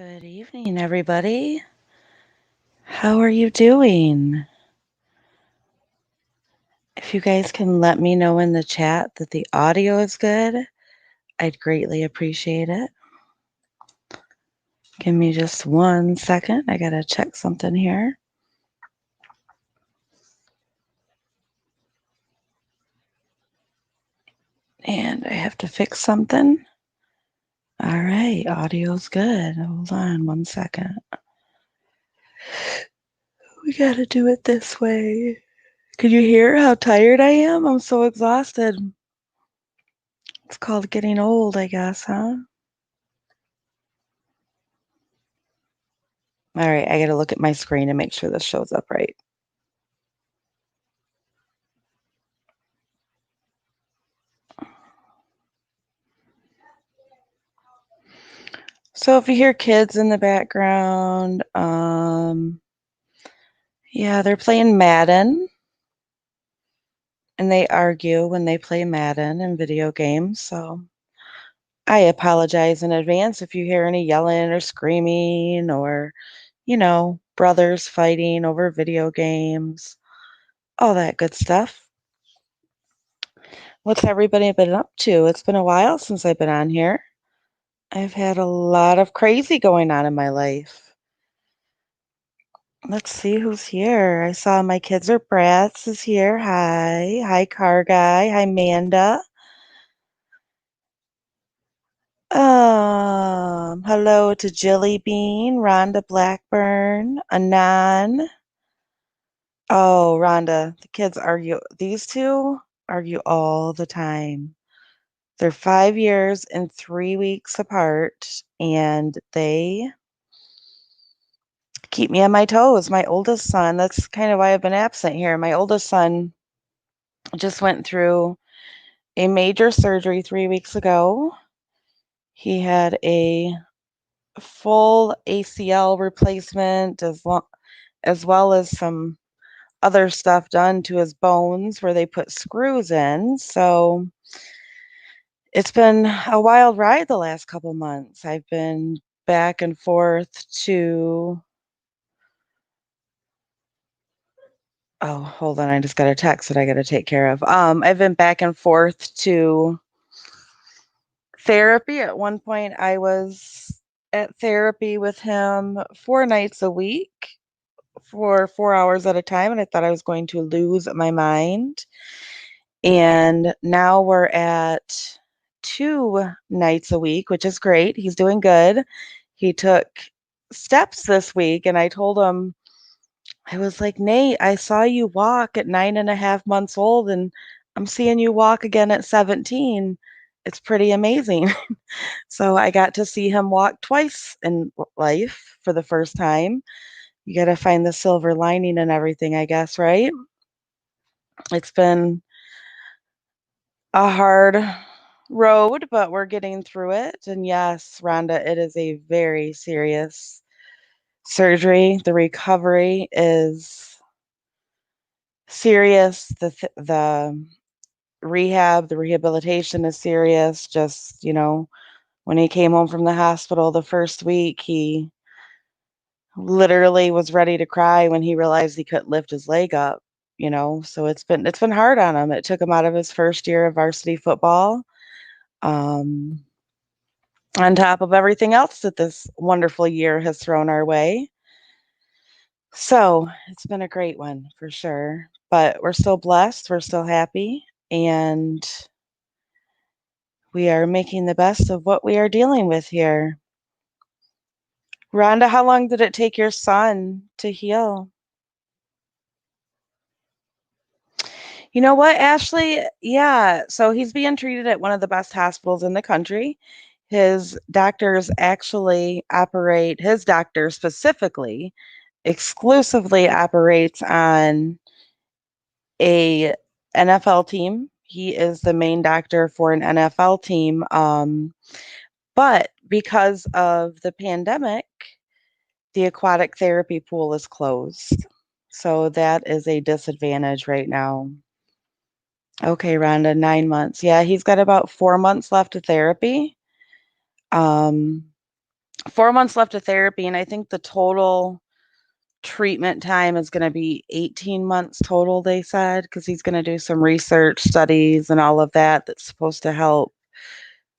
Good evening, everybody. How are you doing? If you guys can let me know in the chat that the audio is good, I'd greatly appreciate it. Give me just 1 second. I gotta check something here. And I have to fix something. All right, audio's good. Hold on 1 second. We gotta do it this way. Can you hear how tired I am? I'm so exhausted. It's called getting old, I guess, huh? All right, I gotta look at my screen and make sure this shows up right. So if you hear kids in the background, yeah, they're playing Madden, and they argue when they play Madden and video games. So I apologize in advance if you hear any yelling or screaming or, brothers fighting over video games, all that good stuff. What's everybody been up to? It's been a while since I've been on here. I've had a lot of crazy going on in my life. Let's see who's here. I saw my kids are brats is here. Hi. Hi, Car Guy. Hi, Manda. Hello to Jilly Bean, Rhonda Blackburn, Anan. Oh, Rhonda, the kids argue. These two argue all the time. They're 5 years and 3 weeks apart, and they keep me on my toes. My oldest son, that's kind of why I've been absent here. My oldest son just went through a major surgery 3 weeks ago. He had a full ACL replacement as well as some other stuff done to his bones where they put screws in. So it's been a wild ride the last couple months. I've been back and forth to Oh, hold on. I just got a text that I got to take care of. I've been back and forth to therapy. At one point, I was at therapy with him 4 nights a week for 4 hours at a time, and I thought I was going to lose my mind. And now we're at 2 nights a week, which is great. He's doing good. He took steps this week, and I told him, I was like, Nate, I saw you walk at 9.5 months old, and I'm seeing you walk again at 17. It's pretty amazing. So I got to see him walk twice in life for the first time. You got to find the silver lining and everything, I guess, right? It's been a hard road, but we're getting through it. And yes, Rhonda, it is a very serious surgery. The recovery is serious. The rehab, the rehabilitation is serious. Just, when he came home from the hospital the first week, he literally was ready to cry when he realized he couldn't lift his leg up. So it's been hard on him. It took him out of his first year of varsity football. Um, on top of everything else that this wonderful year has thrown our way. So it's been a great one for sure. But we're still blessed, we're still happy, and we are making the best of what we are dealing with here. Rhonda, how long did it take your son to heal? You know what, Ashley? Yeah, so he's being treated at one of the best hospitals in the country. His doctors actually operate, his doctor specifically, exclusively operates on a NFL team. He is the main doctor for an NFL team. But because of the pandemic, the aquatic therapy pool is closed. So that is a disadvantage right now. Okay, Rhonda, 9 months. Yeah, he's got about 4 months left of therapy. Um, 4 months left of therapy, and I think the total treatment time is going to be 18 months total, they said, because he's going to do some research studies and all of that that's supposed to help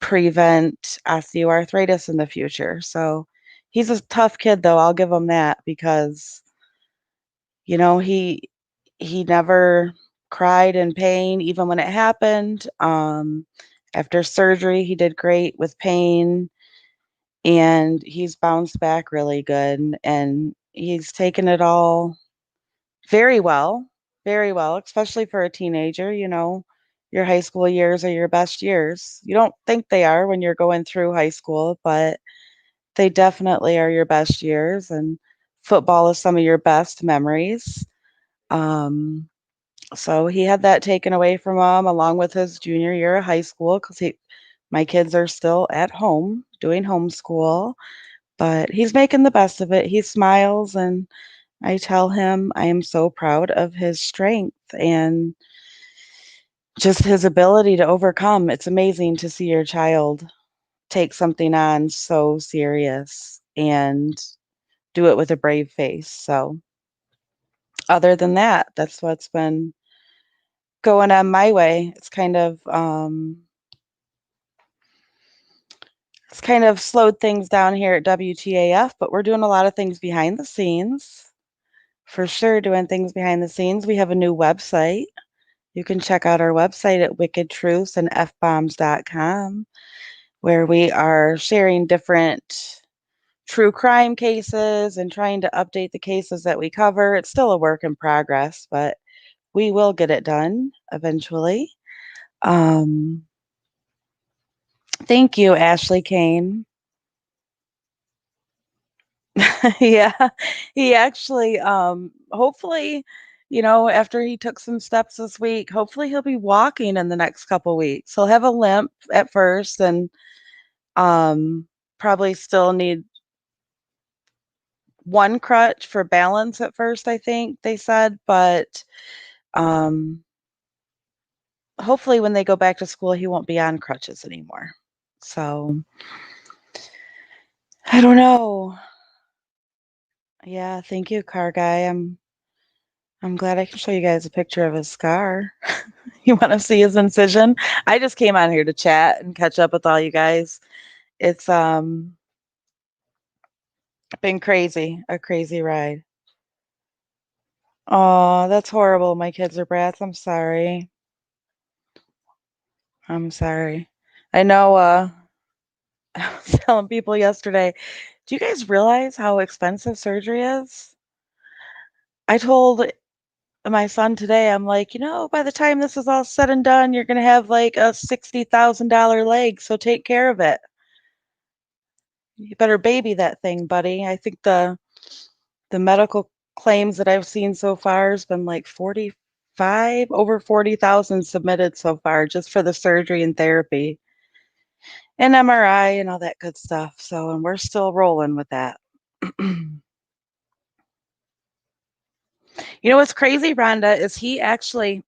prevent osteoarthritis in the future. So he's a tough kid, though. I'll give him that because, you know, he never cried in pain, even when it happened. After surgery, he did great with pain and he's bounced back really good and he's taken it all very well, very well, especially for a teenager. You know, your high school years are your best years. You don't think they are when you're going through high school, but they definitely are your best years. And football is some of your best memories. Um, so he had that taken away from him along with his junior year of high school because my kids are still at home doing homeschool, but he's making the best of it. He smiles and I tell him I am so proud of his strength and just his ability to overcome. It's amazing to see your child take something on so serious and do it with a brave face. So, other than that, that's what's been going on my way. It's kind of slowed things down here at WTAF, but we're doing a lot of things behind the scenes. For sure, doing things behind the scenes. We have a new website. You can check out our website at wickedtruthsandfbombs.com, where we are sharing different true crime cases and trying to update the cases that we cover. It's still a work in progress, but we will get it done eventually. Um, thank you, Ashley Kane. Yeah, he actually, hopefully, you know, after he took some steps this week, hopefully he'll be walking in the next couple weeks. He'll have a limp at first and um, probably still need one crutch for balance at first, I think they said, but um, hopefully when they go back to school, he won't be on crutches anymore. So I don't know. Yeah, thank you, car guy. I'm glad I can show you guys a picture of his scar. You want to see his incision? I just came on here to chat and catch up with all you guys. It's been crazy, a crazy ride. Oh, that's horrible. My kids are brats. I'm sorry. I'm sorry. I know I was telling people yesterday, do you guys realize how expensive surgery is? I told my son today, I'm like, you know, by the time this is all said and done, you're gonna have like a $60,000 leg, so take care of it. You better baby that thing, buddy. I think the medical claims that I've seen so far has been like 45, over 40,000 submitted so far just for the surgery and therapy and MRI and all that good stuff. So, and we're still rolling with that. You know what's crazy, Rhonda, is he actually,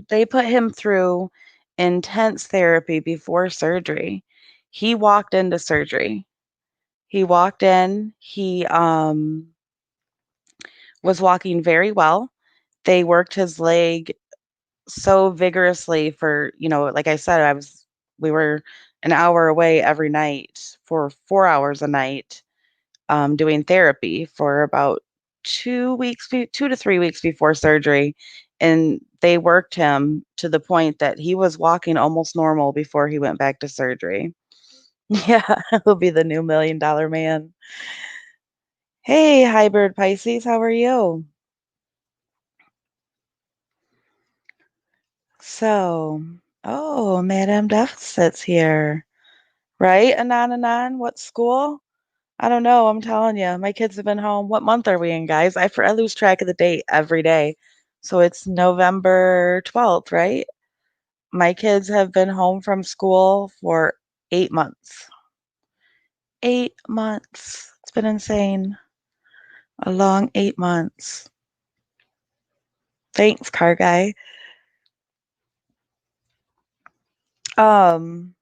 they put him through intense therapy before surgery. He walked into surgery. He walked in, he was walking very well. They worked his leg so vigorously for, you know, like I said, we were an hour away every night for 4 hours a night doing therapy for about 2 weeks, 2 to 3 weeks before surgery. And they worked him to the point that he was walking almost normal before he went back to surgery. Yeah, he'll be the new $1 million man. Hey, hybrid Pisces, how are you? So, oh, Madame Deficit's here, right? Anon, what school? I don't know. I'm telling you, my kids have been home. What month are we in, guys? I lose track of the date every day. So it's November 12th, right? My kids have been home from school for 8 months. 8 months. It's been insane. A long 8 months. Thanks, car guy. Um,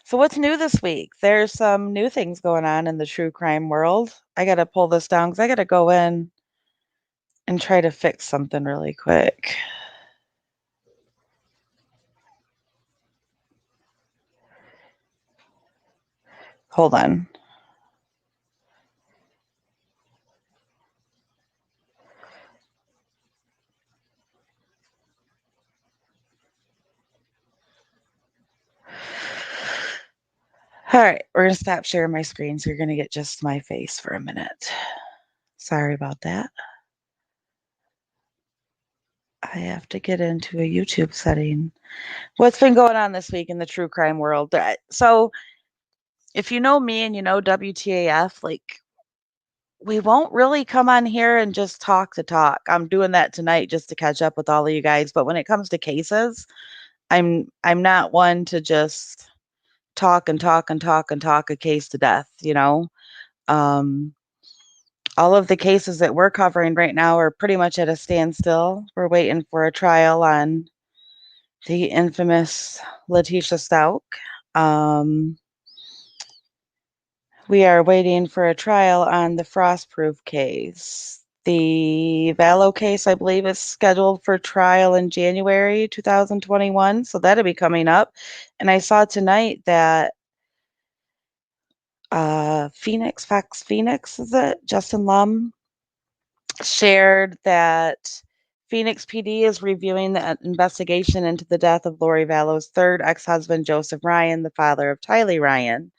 So what's new this week? There's some new things going on in the true crime world. I gotta pull this down because I gotta go in and try to fix something really quick. Hold on. All right, we're gonna stop sharing my screen, so you're gonna get just my face for a minute. Sorry about that. I have to get into a YouTube setting. What's been going on this week in the true crime world? So, if you know me and you know WTAF, like we won't really come on here and just talk to talk. I'm doing that tonight just to catch up with all of you guys. But when it comes to cases, I'm not one to just talk and talk and talk and talk a case to death, you know. Um, all of the cases that we're covering right now are pretty much at a standstill. We're waiting for a trial on the infamous Letitia Stout. Um, we are waiting for a trial on the Frostproof case. The Vallow case, I believe, is scheduled for trial in January 2021, so that'll be coming up. And I saw tonight that Fox Phoenix, is it? Justin Lum shared that Phoenix PD is reviewing the investigation into the death of Lori Vallow's third ex-husband, Joseph Ryan, the father of Tylee Ryan.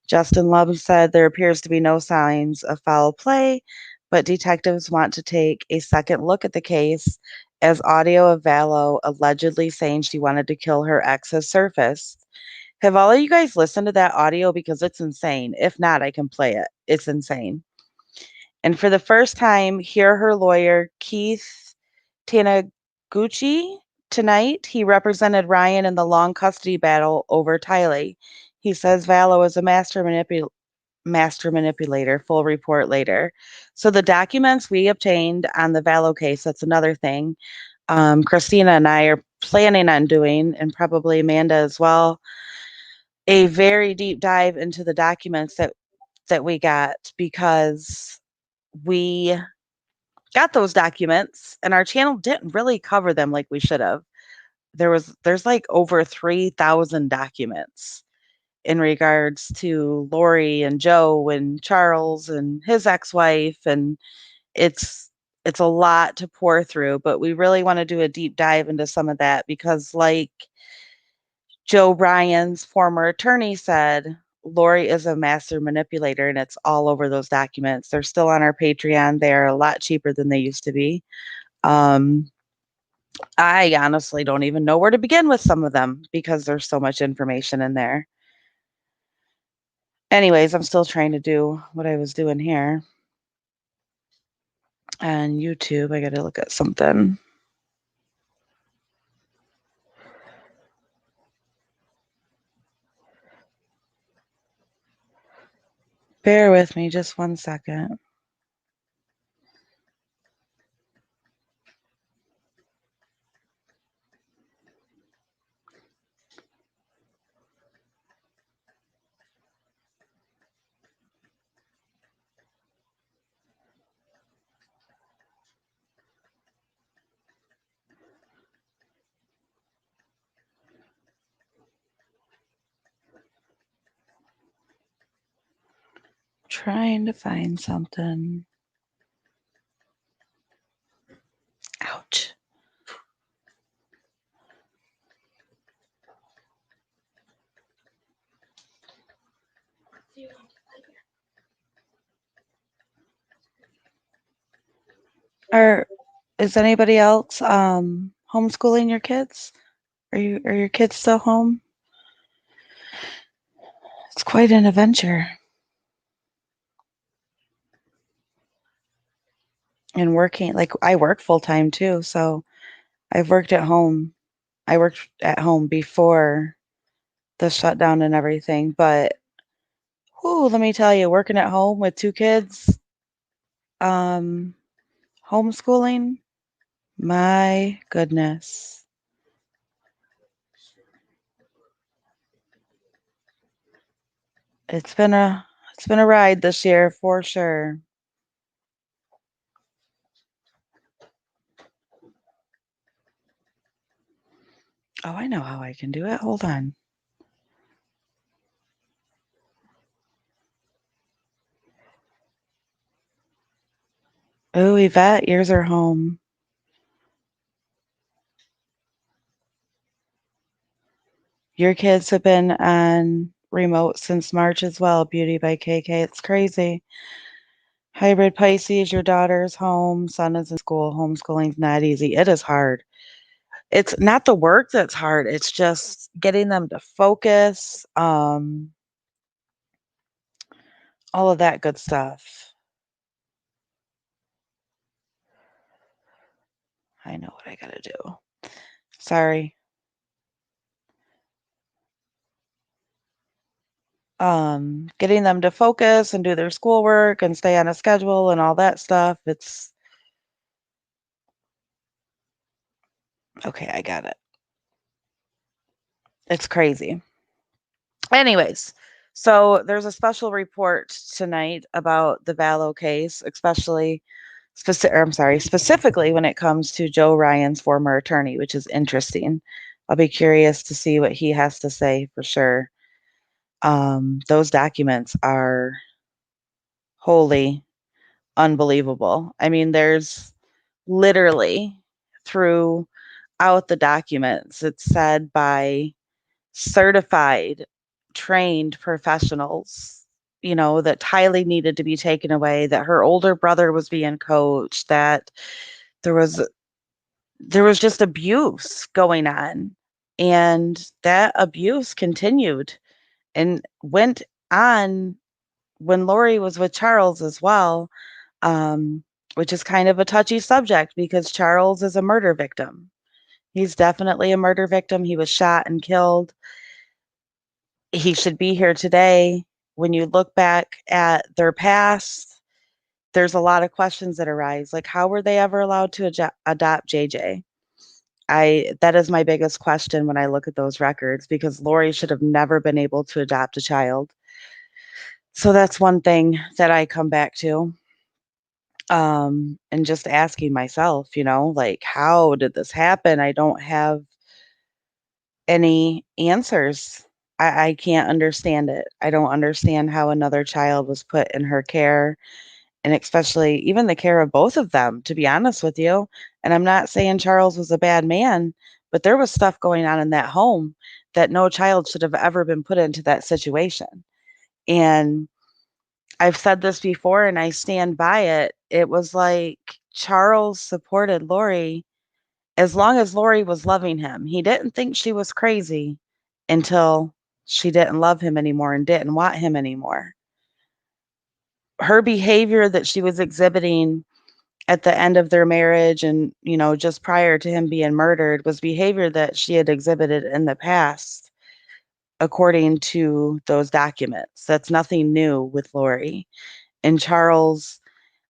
Justin Lum said there appears to be no signs of foul play, but detectives want to take a second look at the case as audio of Vallow allegedly saying she wanted to kill her ex has surfaced. Have all of you guys listened to that audio? Because it's insane. If not, I can play it. It's insane. And for the first time, hear her lawyer, Keith Taniguchi, tonight. He represented Ryan in the long custody battle over Tylee. He says Vallow is a master manipulator. Full report later. So the documents we obtained on the Vallow case, that's another thing. Christina and I are planning on doing, and probably Amanda as well, a very deep dive into the documents that we got because we got those documents and our channel didn't really cover them like we should have. There's like over 3,000 documents in regards to Lori and Joe and Charles and his ex-wife, and it's it's a lot to pour through, but we really want to do a deep dive into some of that because like Joe Ryan's former attorney said, Lori is a master manipulator and it's all over those documents. They're still on our Patreon. They're a lot cheaper than they used to be. Um, I honestly don't even know where to begin with some of them because there's so much information in there. Anyways, I'm still trying to do what I was doing here. On YouTube, I got to look at something. Bear with me just 1 second. Trying to find something. Ouch. Is anybody else homeschooling your kids? Are your kids still home? It's quite an adventure. And working, like I work full time too, so I've worked at home. I worked at home before the shutdown and everything, but whoo, let me tell you, working at home with two kids, um, homeschooling, my goodness. It's been a ride this year for sure. Oh, I know how I can do it. Hold on. Oh, Yvette, yours are home. Your kids have been on remote since March as well. Beauty by KK. It's crazy. Hybrid Pisces, your daughter's home, son is in school. Homeschooling's not easy. It is hard. It's not the work that's hard. It's just getting them to focus, all of that good stuff. I know what I gotta do. Sorry. Getting them to focus and do their schoolwork and stay on a schedule and all that stuff. It's okay. I got it. It's crazy. Anyways, so there's a special report tonight about the Vallow case, specifically when it comes to Joe Ryan's former attorney, which is interesting. I'll be curious to see what he has to say for sure. Those documents are wholly unbelievable. I mean, there's literally throughout the documents, it's said by certified, trained professionals, that Tylee needed to be taken away, that her older brother was being coached, that there was there was just abuse going on. And that abuse continued and went on when Lori was with Charles as well, which is kind of a touchy subject because Charles is a murder victim. He's definitely a murder victim. He was shot and killed. He should be here today. When you look back at their past, there's a lot of questions that arise. Like, how were they ever allowed to adopt JJ? That is my biggest question when I look at those records because Lori should have never been able to adopt a child. So that's one thing that I come back to. And just asking myself, like, how did this happen? I don't have any answers. I can't understand it. I don't understand how another child was put in her care, and especially even the care of both of them, to be honest with you. And I'm not saying Charles was a bad man, but there was stuff going on in that home that no child should have ever been put into that situation. And I've said this before and I stand by it. It was like Charles supported Lori as long as Lori was loving him. He didn't think she was crazy until she didn't love him anymore and didn't want him anymore. Her behavior that she was exhibiting at the end of their marriage and, just prior to him being murdered was behavior that she had exhibited in the past, according to those documents. That's nothing new with Lori. And Charles,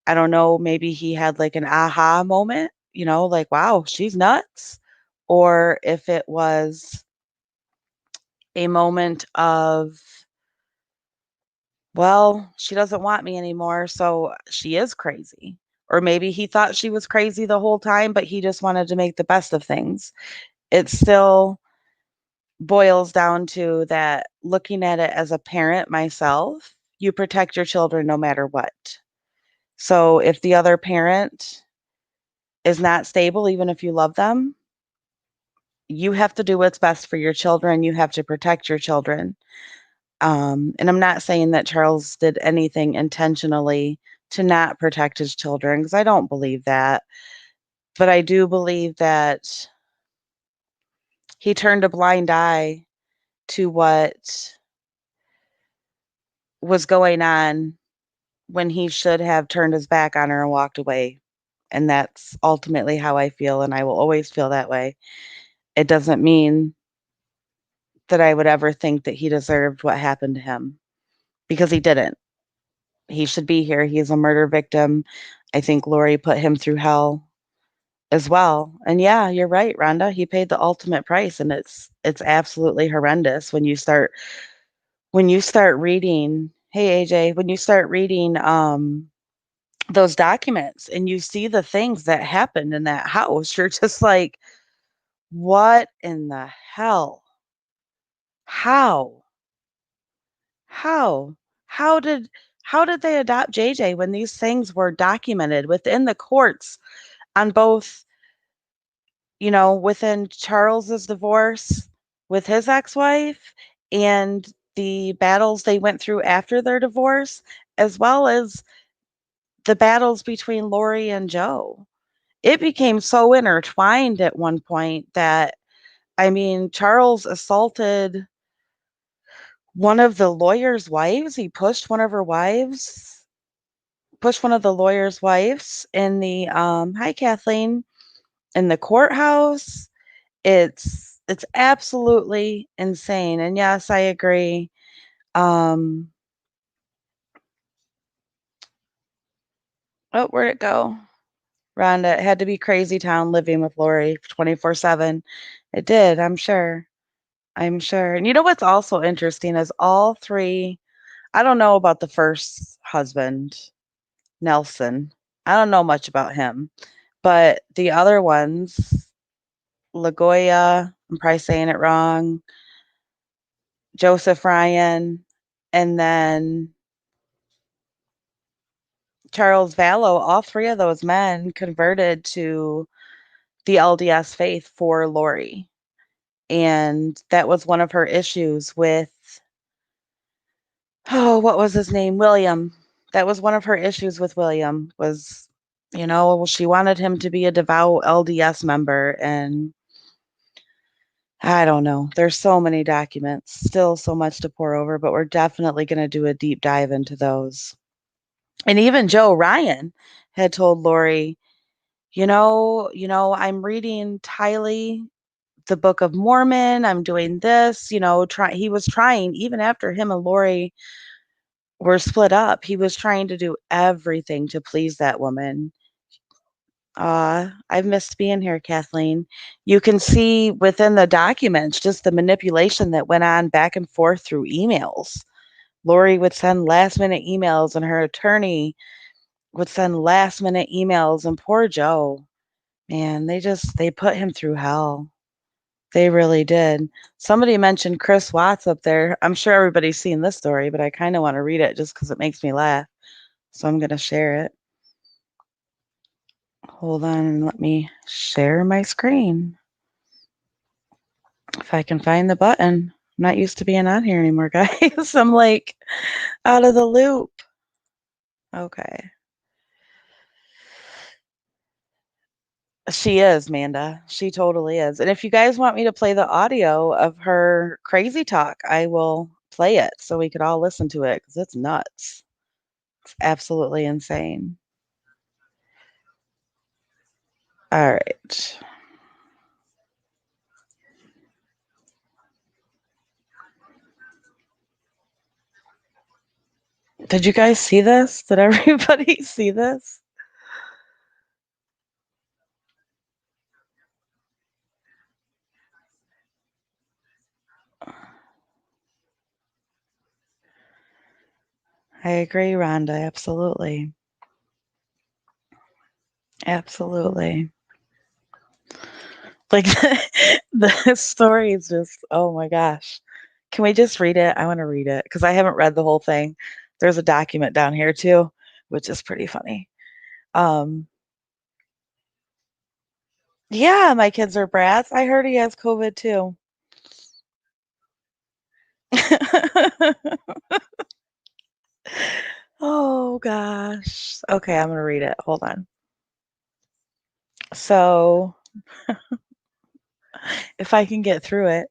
I don't know, maybe he had like an aha moment, like, wow, she's nuts. Or if it was a moment of, well, she doesn't want me anymore, so she is crazy. Or maybe he thought she was crazy the whole time, but he just wanted to make the best of things. It still boils down to that looking at it as a parent myself, you protect your children no matter what. So if the other parent is not stable, even if you love them, you have to do what's best for your children. You have to protect your children. And I'm not saying that Charles did anything intentionally to not protect his children, because I don't believe that. But I do believe that he turned a blind eye to what was going on when he should have turned his back on her and walked away. And that's ultimately how I feel, and I will always feel that way. It doesn't mean that I would ever think that he deserved what happened to him because he didn't. He should be here. He is a murder victim. I think Lori put him through hell as well. And yeah, you're right, Rhonda. He paid the ultimate price, and it's absolutely horrendous when you start when you start reading, hey AJ, when you start reading those documents and you see the things that happened in that house, you're just like, what in the hell? How? How? How did how did they adopt JJ when these things were documented within the courts on both, within Charles's divorce with his ex-wife and the battles they went through after their divorce, as well as the battles between Lori and Joe? It became so intertwined at one point that, I mean, Charles assaulted one of the lawyer's wives. He pushed one of the lawyer's wives in the hi Kathleen, in the courthouse. It's absolutely insane. And yes, I agree. Um oh, where'd it go? Rhonda, it had to be crazy town living with Lori 24/7. It did, I'm sure. I'm sure. And you know what's also interesting is all three, I don't know about the first husband, Nelson. I don't know much about him, but the other ones, Lagoya, I'm probably saying it wrong, Joseph Ryan, and then Charles Vallow, all three of those men converted to the LDS faith for Lori. And that was one of her issues with, oh, what was his name? William. That was one of her issues with William was, she wanted him to be a devout LDS member. And I don't know. There's so many documents, still so much to pour over, but we're definitely going to do a deep dive into those. And even Joe Ryan had told Lori, I'm reading Tylee, the Book of Mormon. I'm doing this, he was trying, even after him and Lori were split up, he was trying to do everything to please that woman. I've missed being here, Kathleen. You can see within the documents just the manipulation that went on back and forth through emails. Lori would send last minute emails, and her attorney would send last minute emails. And poor Joe, man, they put him through hell. They really did. Somebody mentioned Chris Watts up there. I'm sure everybody's seen this story, but I kind of want to read it just because it makes me laugh. So I'm going to share it. Hold on and let me share my screen. If I can find the button. I'm not used to being on here anymore, guys. I'm like out of the loop. Okay. She is, Manda. She totally is. And if you guys want me to play the audio of her crazy talk, I will play it so we could all listen to it because it's nuts. It's absolutely insane. All right. Did you guys see this? Did everybody see this? I agree, Rhonda. Absolutely. Absolutely. Like the story is just, oh my gosh. Can we just read it? I want to read it because I haven't read the whole thing. There's a document down here too, which is pretty funny. Um, yeah, my kids are brats. I heard he has COVID too. Oh gosh. Okay, I'm gonna read it. Hold on. So, if I can get through it,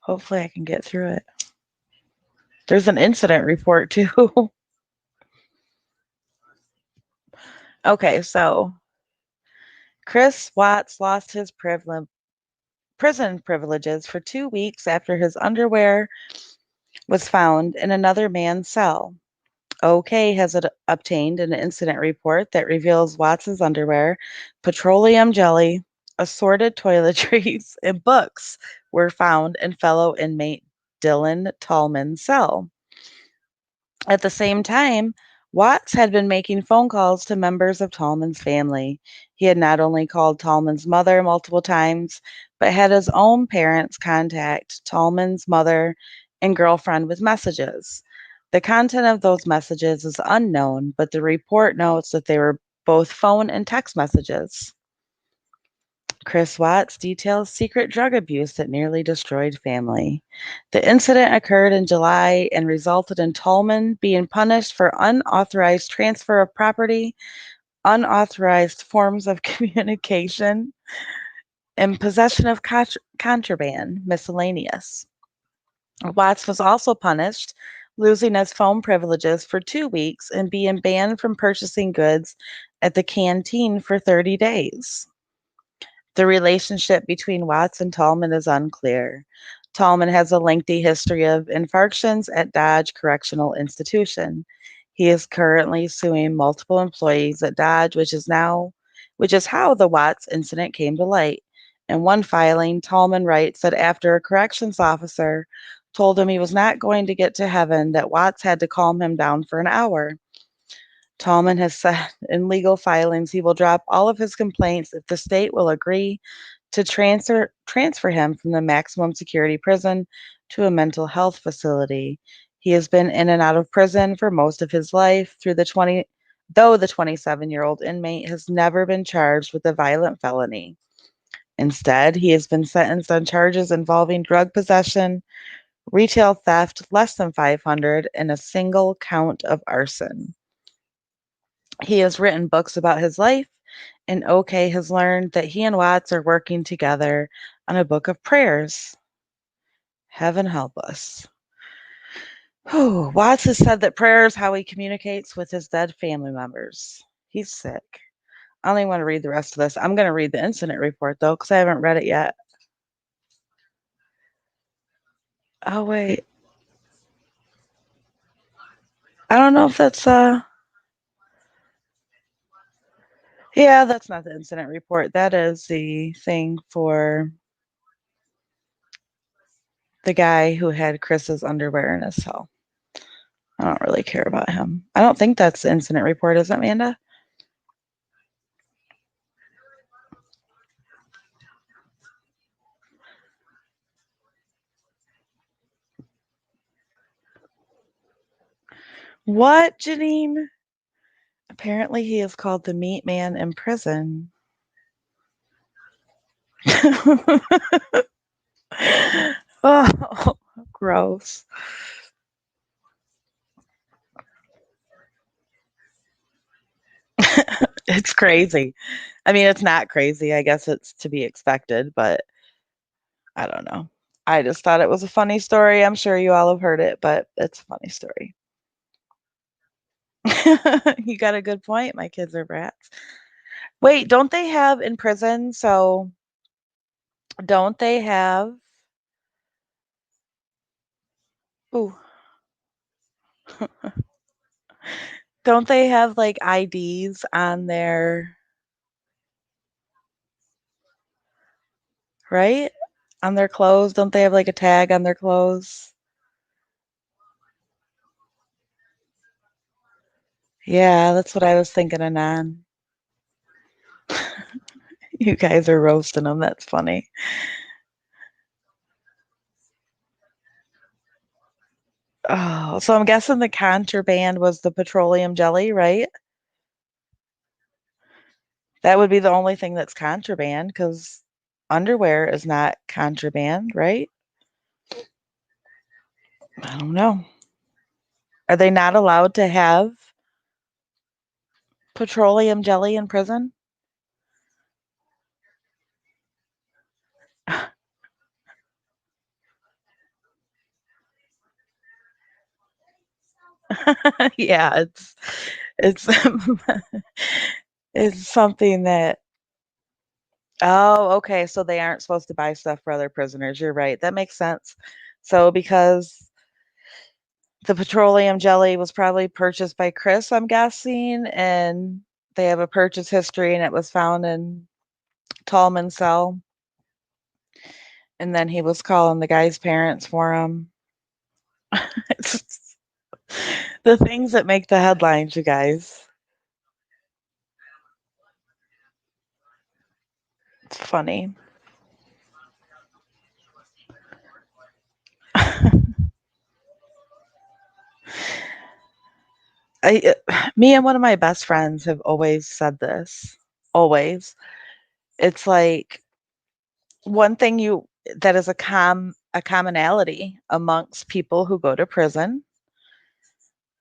hopefully I can get through it. There's an incident report too. Okay, so Chris Watts lost his prison privileges for 2 weeks after his underwear was found in another man's cell. OK has obtained an incident report that reveals Watts's underwear, petroleum jelly, assorted toiletries, and books were found in fellow inmate Dylan Tallman's cell. At the same time, Watts had been making phone calls to members of Tallman's family. He had not only called Tallman's mother multiple times, but had his own parents contact Tallman's mother and girlfriend with messages. The content of those messages is unknown, but the report notes that they were both phone and text messages. Chris Watts details secret drug abuse that nearly destroyed family. The incident occurred in July and resulted in Tolman being punished for unauthorized transfer of property, unauthorized forms of communication, and possession of contraband, miscellaneous. Watts was also punished, losing his phone privileges for 2 weeks and being banned from purchasing goods at the canteen for 30 days. The relationship between Watts and Tallman is unclear. Tallman has a lengthy history of infarctions at Dodge Correctional Institution. He is currently suing multiple employees at Dodge, which is how the Watts incident came to light. In one filing, Tallman writes that after a corrections officer told him he was not going to get to heaven, that Watts had to calm him down for an hour. Tallman has said in legal filings he will drop all of his complaints if the state will agree to transfer him from the maximum security prison to a mental health facility. He has been in and out of prison for most of his life through the 20 though the 27-year-old inmate has never been charged with a violent felony. Instead, he has been sentenced on charges involving drug possession, retail theft less than 500, and a single count of arson. He has written books about his life, and OK has learned that he and Watts are working together on a book of prayers. Heaven help us. Whew. Watts has said that prayer is how he communicates with his dead family members. He's sick. I don't even want to read the rest of this. I'm going to read the incident report, though, because I haven't read it yet. Oh, wait. I don't know if that's, yeah, that's not the incident report. That is the thing for the guy who had Chris's underwear in his cell. I don't really care about him. I don't think that's the incident report, is it, Amanda? What, Janine? Apparently, he is called the Meat Man in prison. Oh, gross. It's crazy. I mean, it's not crazy. I guess it's to be expected, but I don't know. I just thought it was a funny story. I'm sure you all have heard it, but it's a funny story. You got a good point. My kids are brats. Wait, don't they have in prison? So don't they have? Ooh, don't they have like IDs on their right? On their clothes? Don't they have like a tag on their clothes? Yeah, that's what I was thinking of non. You guys are roasting them. That's funny. Oh, so I'm guessing the contraband was the petroleum jelly, right? That would be the only thing that's contraband because underwear is not contraband, right? I don't know. Are they not allowed to have petroleum jelly in prison? Yeah, it's it's something that oh, okay, so they aren't supposed to buy stuff for other prisoners. You're right. That makes sense. So because the petroleum jelly was probably purchased by Chris, I'm guessing, and they have a purchase history and it was found in Tallman's cell. And then he was calling the guy's parents for him. The things that make the headlines, you guys. It's funny. Me and one of my best friends have always said this. Always. It's like one thing you that is a commonality amongst people who go to prison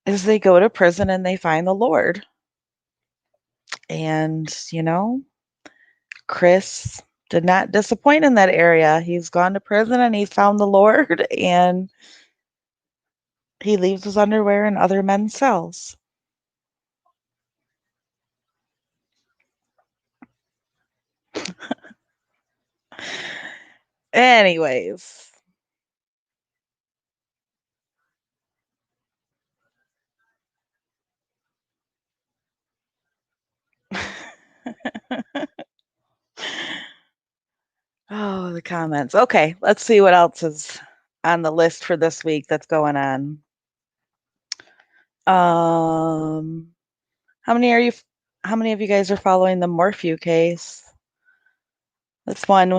is they go to prison and they find the Lord. And, Chris did not disappoint in that area. He's gone to prison and he's found the Lord and he leaves his underwear in other men's cells. Anyways. Oh, the comments. Okay, let's see what else is on the list for this week that's going on. Um, how many are you? How many of you guys are following the Morphew case? That's one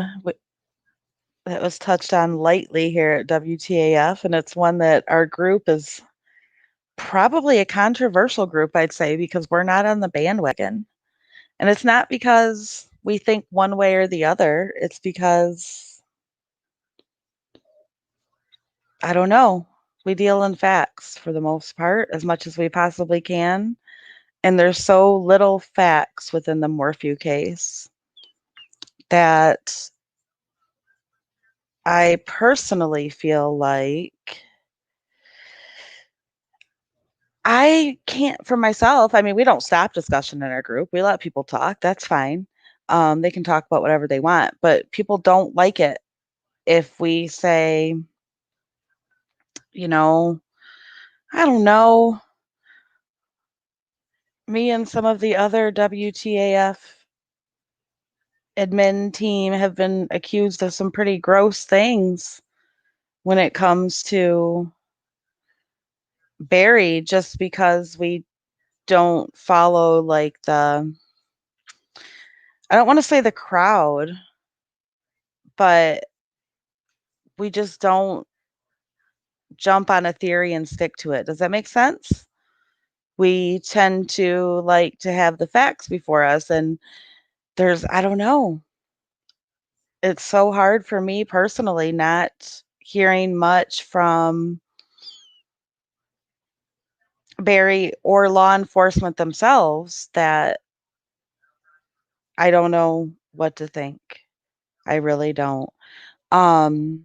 that was touched on lightly here at WTAF, and it's one that our group is probably a controversial group, I'd say, because we're not on the bandwagon. And it's not because we think one way or the other, it's because I don't know. We deal in facts for the most part, as much as we possibly can. And there's so little facts within the Morphew case that I personally feel like I can't for myself. I mean, we don't stop discussion in our group. We let people talk. That's fine. They can talk about whatever they want, but people don't like it if we say, you know, I don't know, me and some of the other WTAF admin team have been accused of some pretty gross things when it comes to Barry just because we don't follow like I don't want to say the crowd, but we just don't jump on a theory and stick to it. Does that make sense? We tend to like to have the facts before us and I don't know. It's so hard for me personally not hearing much from Barry or law enforcement themselves that I don't know what to think. I really don't. Um,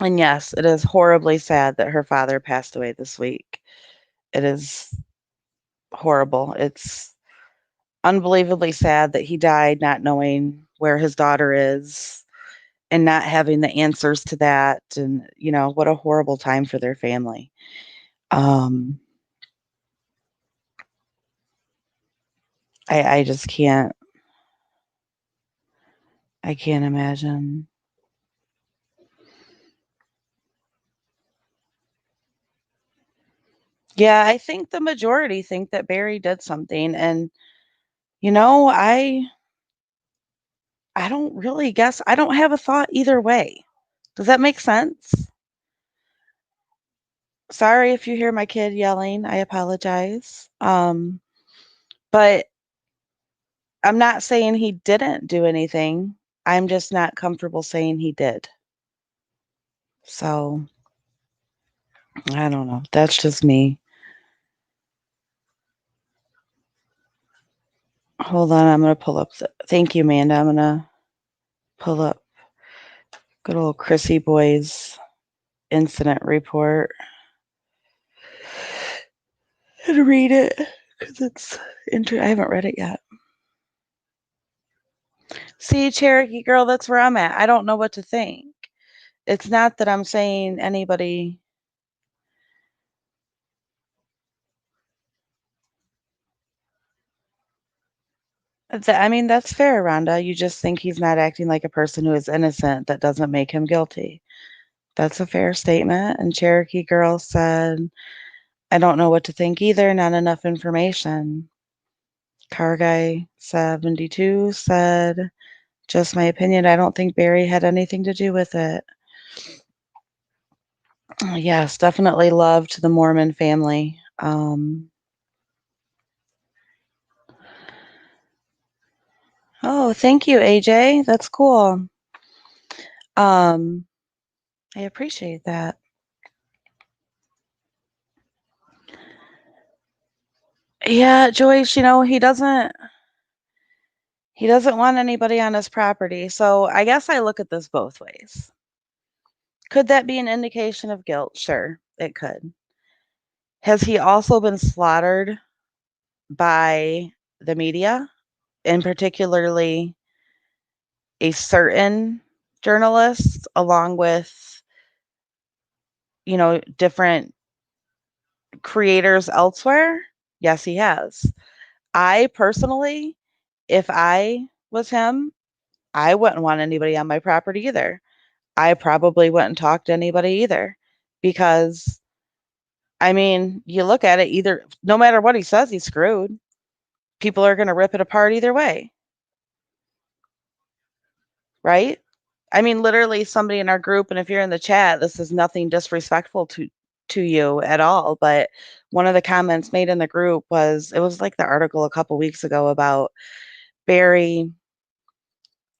and yes, it is horribly sad that her father passed away this week. It is horrible. It's unbelievably sad that he died not knowing where his daughter is and not having the answers to that. And, what a horrible time for their family. Um, I just I can't imagine. Yeah, I think the majority think that Barry did something. And, you know, I I don't really guess. I don't have a thought either way. Does that make sense? Sorry if you hear my kid yelling. I apologize. But I'm not saying he didn't do anything. I'm just not comfortable saying he did. So, I don't know. That's just me. Hold on, I'm gonna pull up thank you, Amanda. I'm gonna pull up good old Chrissy Boy's incident report and read it because I haven't read it yet. See, Cherokee girl, that's where I'm at. I don't know what to think. It's not that I'm saying anybody. I mean, that's fair, Rhonda. You just think he's not acting like a person who is innocent. That doesn't make him guilty. That's a fair statement. And Cherokee girl said, I don't know what to think either. Not enough information. Car guy 72 said, just my opinion. I don't think Barry had anything to do with it. Yes, definitely love to the Mormon family. Oh, thank you, AJ. That's cool. Um, I appreciate that. Yeah, Joyce, he doesn't want anybody on his property. So I guess I look at this both ways. Could that be an indication of guilt? Sure, it could. Has he also been slaughtered by the media, and particularly a certain journalist, along with, different creators elsewhere? Yes, he has. I personally, if I was him, I wouldn't want anybody on my property either. I probably wouldn't talk to anybody either because, I mean, you look at it either, no matter what he says, he's screwed. People are going to rip it apart either way, right? I mean, literally somebody in our group, and if you're in the chat, this is nothing disrespectful to you at all, but one of the comments made in the group was, it was like the article a couple weeks ago about Barry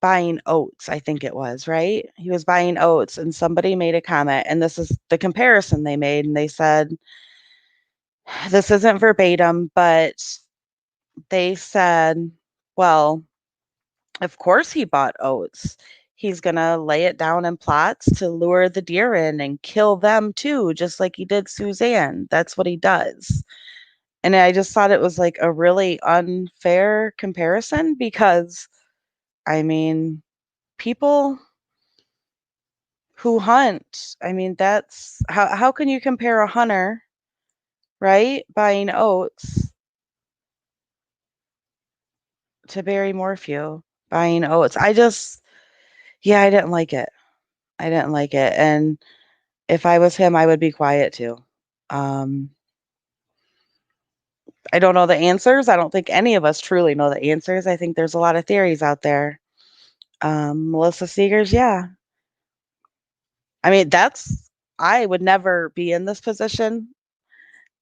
buying oats, I think it was, right? He was buying oats, and somebody made a comment, and this is the comparison they made, and they said, this isn't verbatim, but they said, well, of course he bought oats. He's going to lay it down in plots to lure the deer in and kill them too, just like he did Suzanne. That's what he does. And I just thought it was like a really unfair comparison because, I mean, people who hunt, I mean, that's how can you compare a hunter, right, buying oats to Barry Morphew buying oats? Yeah, I didn't like it. I didn't like it. And if I was him, I would be quiet too. Um, I don't know the answers. I don't think any of us truly know the answers. I think there's a lot of theories out there. Melissa Seegers, yeah. I mean, I would never be in this position,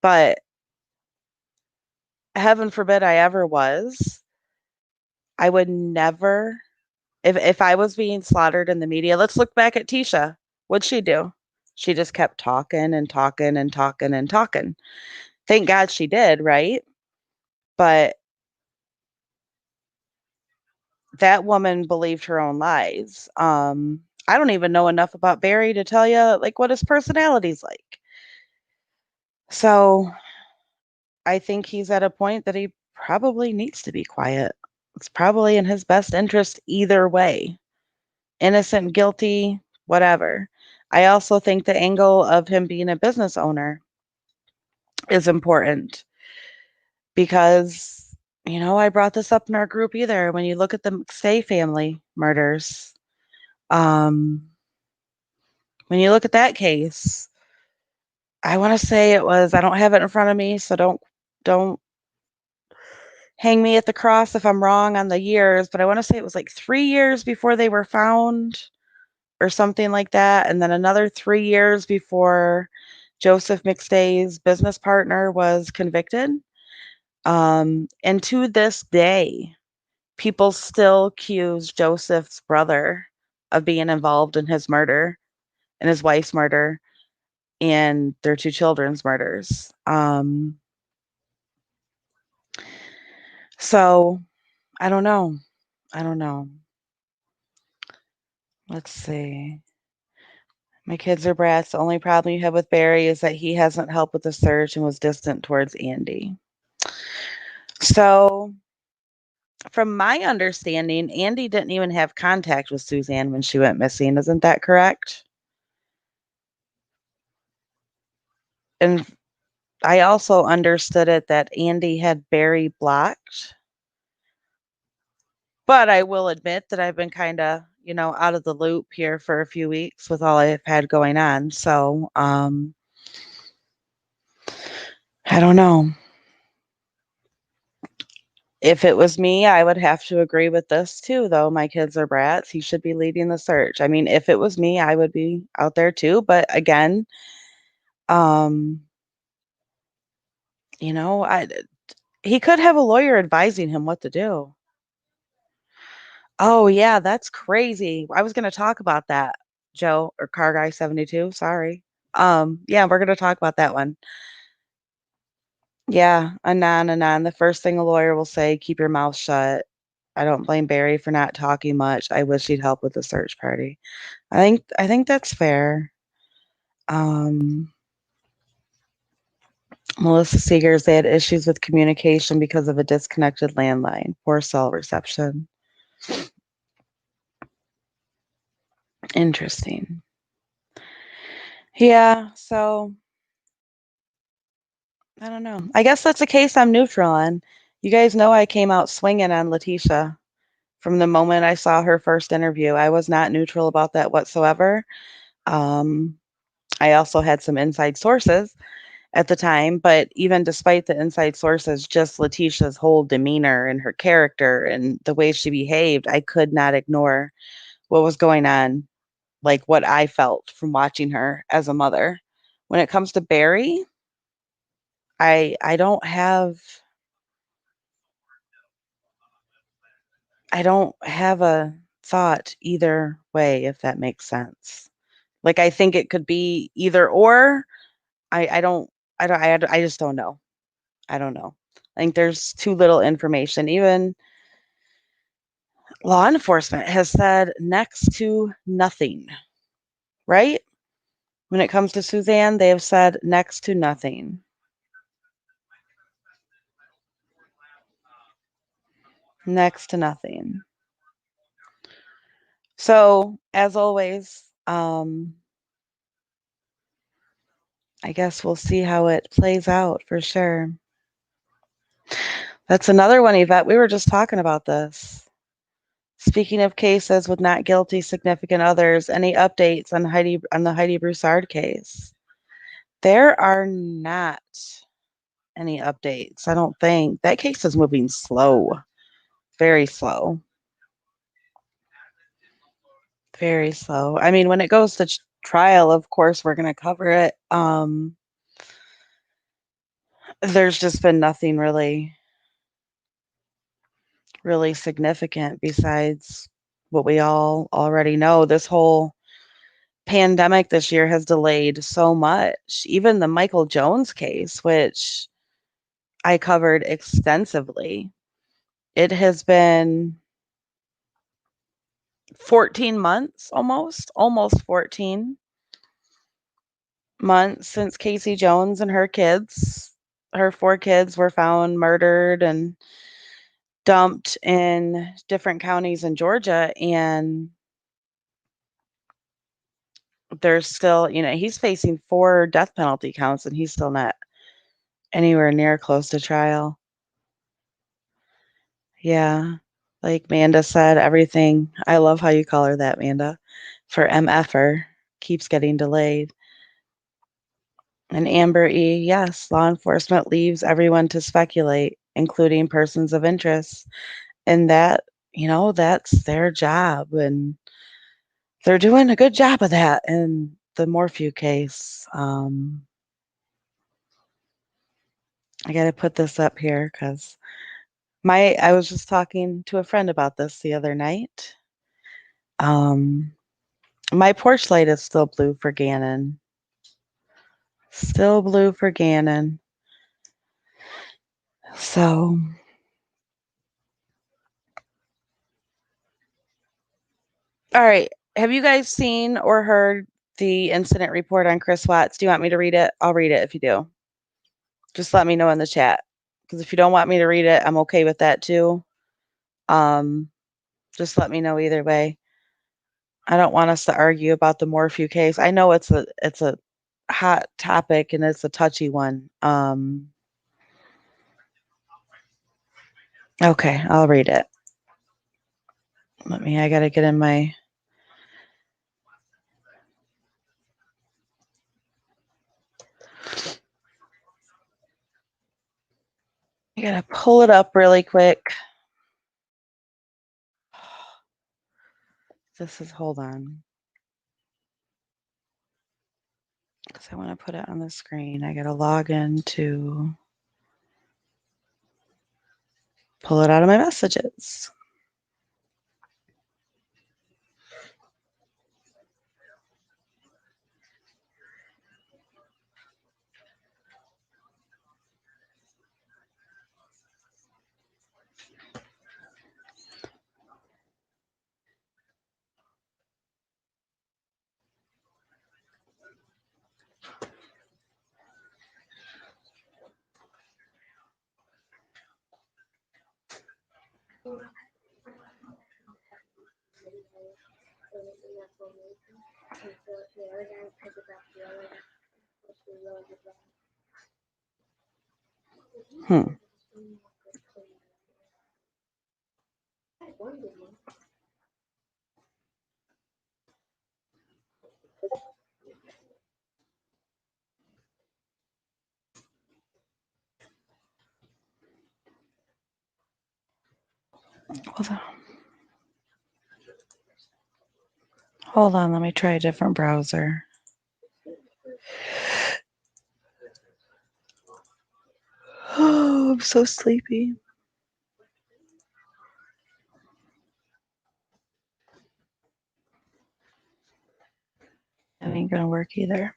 but heaven forbid I ever was. I would never, if I was being slaughtered in the media, let's look back at Tisha. What'd she do? She just kept talking and talking and talking and talking. Thank God she did, right? But that woman believed her own lies. I don't even know enough about Barry to tell you like what his personality's like. So I think he's at a point that he probably needs to be quiet. It's probably in his best interest either way. Innocent, guilty, whatever. I also think the angle of him being a business owner is important because, I brought this up in our group either. When you look at the McStay family murders, um, when you look at that case, I want to say it was, I don't have it in front of me, so don't hang me at the cross if I'm wrong on the years, but I want to say it was like 3 years before they were found or something like that, and then another 3 years before Joseph McStay's business partner was convicted. And to this day, people still accuse Joseph's brother of being involved in his murder and his wife's murder and their two children's murders. So I don't know. I don't know. Let's see. My kids are brats. The only problem you have with Barry is that he hasn't helped with the search and was distant towards Andy. So, from my understanding, Andy didn't even have contact with Suzanne when she went missing. Isn't that correct? And I also understood it that Andy had Barry blocked. But I will admit that I've been kind of, out of the loop here for a few weeks with all I've had going on. So, I don't know. If it was me, I would have to agree with this too, though. My kids are brats. He should be leading the search. I mean, if it was me, I would be out there too. But again, um, you know, he could have a lawyer advising him what to do. Oh yeah, that's crazy. I was gonna talk about that, Joe or Car Guy 72. Sorry. Yeah, we're gonna talk about that one. Yeah, anon, anon. The first thing a lawyer will say, keep your mouth shut. I don't blame Barry for not talking much. I wish he'd help with the search party. I think that's fair. Um, Melissa Seegers, they had issues with communication because of a disconnected landline, poor cell reception. Interesting. Yeah, so I don't know. I guess that's a case I'm neutral on. You guys know I came out swinging on Letitia from the moment I saw her first interview. I was not neutral about that whatsoever. Um, I also had some inside sources at the time, but even despite the inside sources, just Letitia's whole demeanor and her character and the way she behaved, I could not ignore what was going on, like what I felt from watching her as a mother. When it comes to Barry, I don't have a thought either way, if that makes sense. Like I think it could be either or. I don't I just don't know. I don't know. I think there's too little information. Even law enforcement has said next to nothing, right? When it comes to Suzanne, they have said next to nothing. Next to nothing. So, as always, I guess we'll see how it plays out for sure. That's another one, Yvette. We were just talking about this. Speaking of cases with not guilty significant others, any updates on the Heidi Broussard case? There are not any updates. I don't think that case is moving slow, very slow, very slow. I mean, when it goes to trial, of course, we're going to cover it. There's just been nothing really significant besides what we all already know. This whole pandemic this year has delayed so much. Even the Michael Jones case, which I covered extensively, it has been 14 months almost 14 months since Casey Jones and her four kids were found murdered and dumped in different counties in Georgia. And there's still, he's facing four death penalty counts and he's still not anywhere near close to trial. Yeah. Like Manda said, everything, I love how you call her that, Manda, for MFer keeps getting delayed. And Amber E, yes, law enforcement leaves everyone to speculate, including persons of interest. And that, that's their job. And they're doing a good job of that in the Morphew case. I got to put this up here because I was just talking to a friend about this the other night. Um, my porch light is still blue for Gannon. Still blue for Gannon. So, all right. Have you guys seen or heard the incident report on Chris Watts? Do you want me to read it? I'll read it if you do. Just let me know in the chat. Because if you don't want me to read it, I'm okay with that too. Um, just let me know either way. I don't want us to argue about the Morphew case. I know it's a hot topic and it's a touchy one. Okay, I'll read it. I gotta get in my I gotta pull it up really quick. Hold on. Because I want to put it on the screen. I gotta log in to pull it out of my messages. Hmm. Hold on. Hold on, let me try a different browser. Oh, I'm so sleepy. That ain't gonna work either.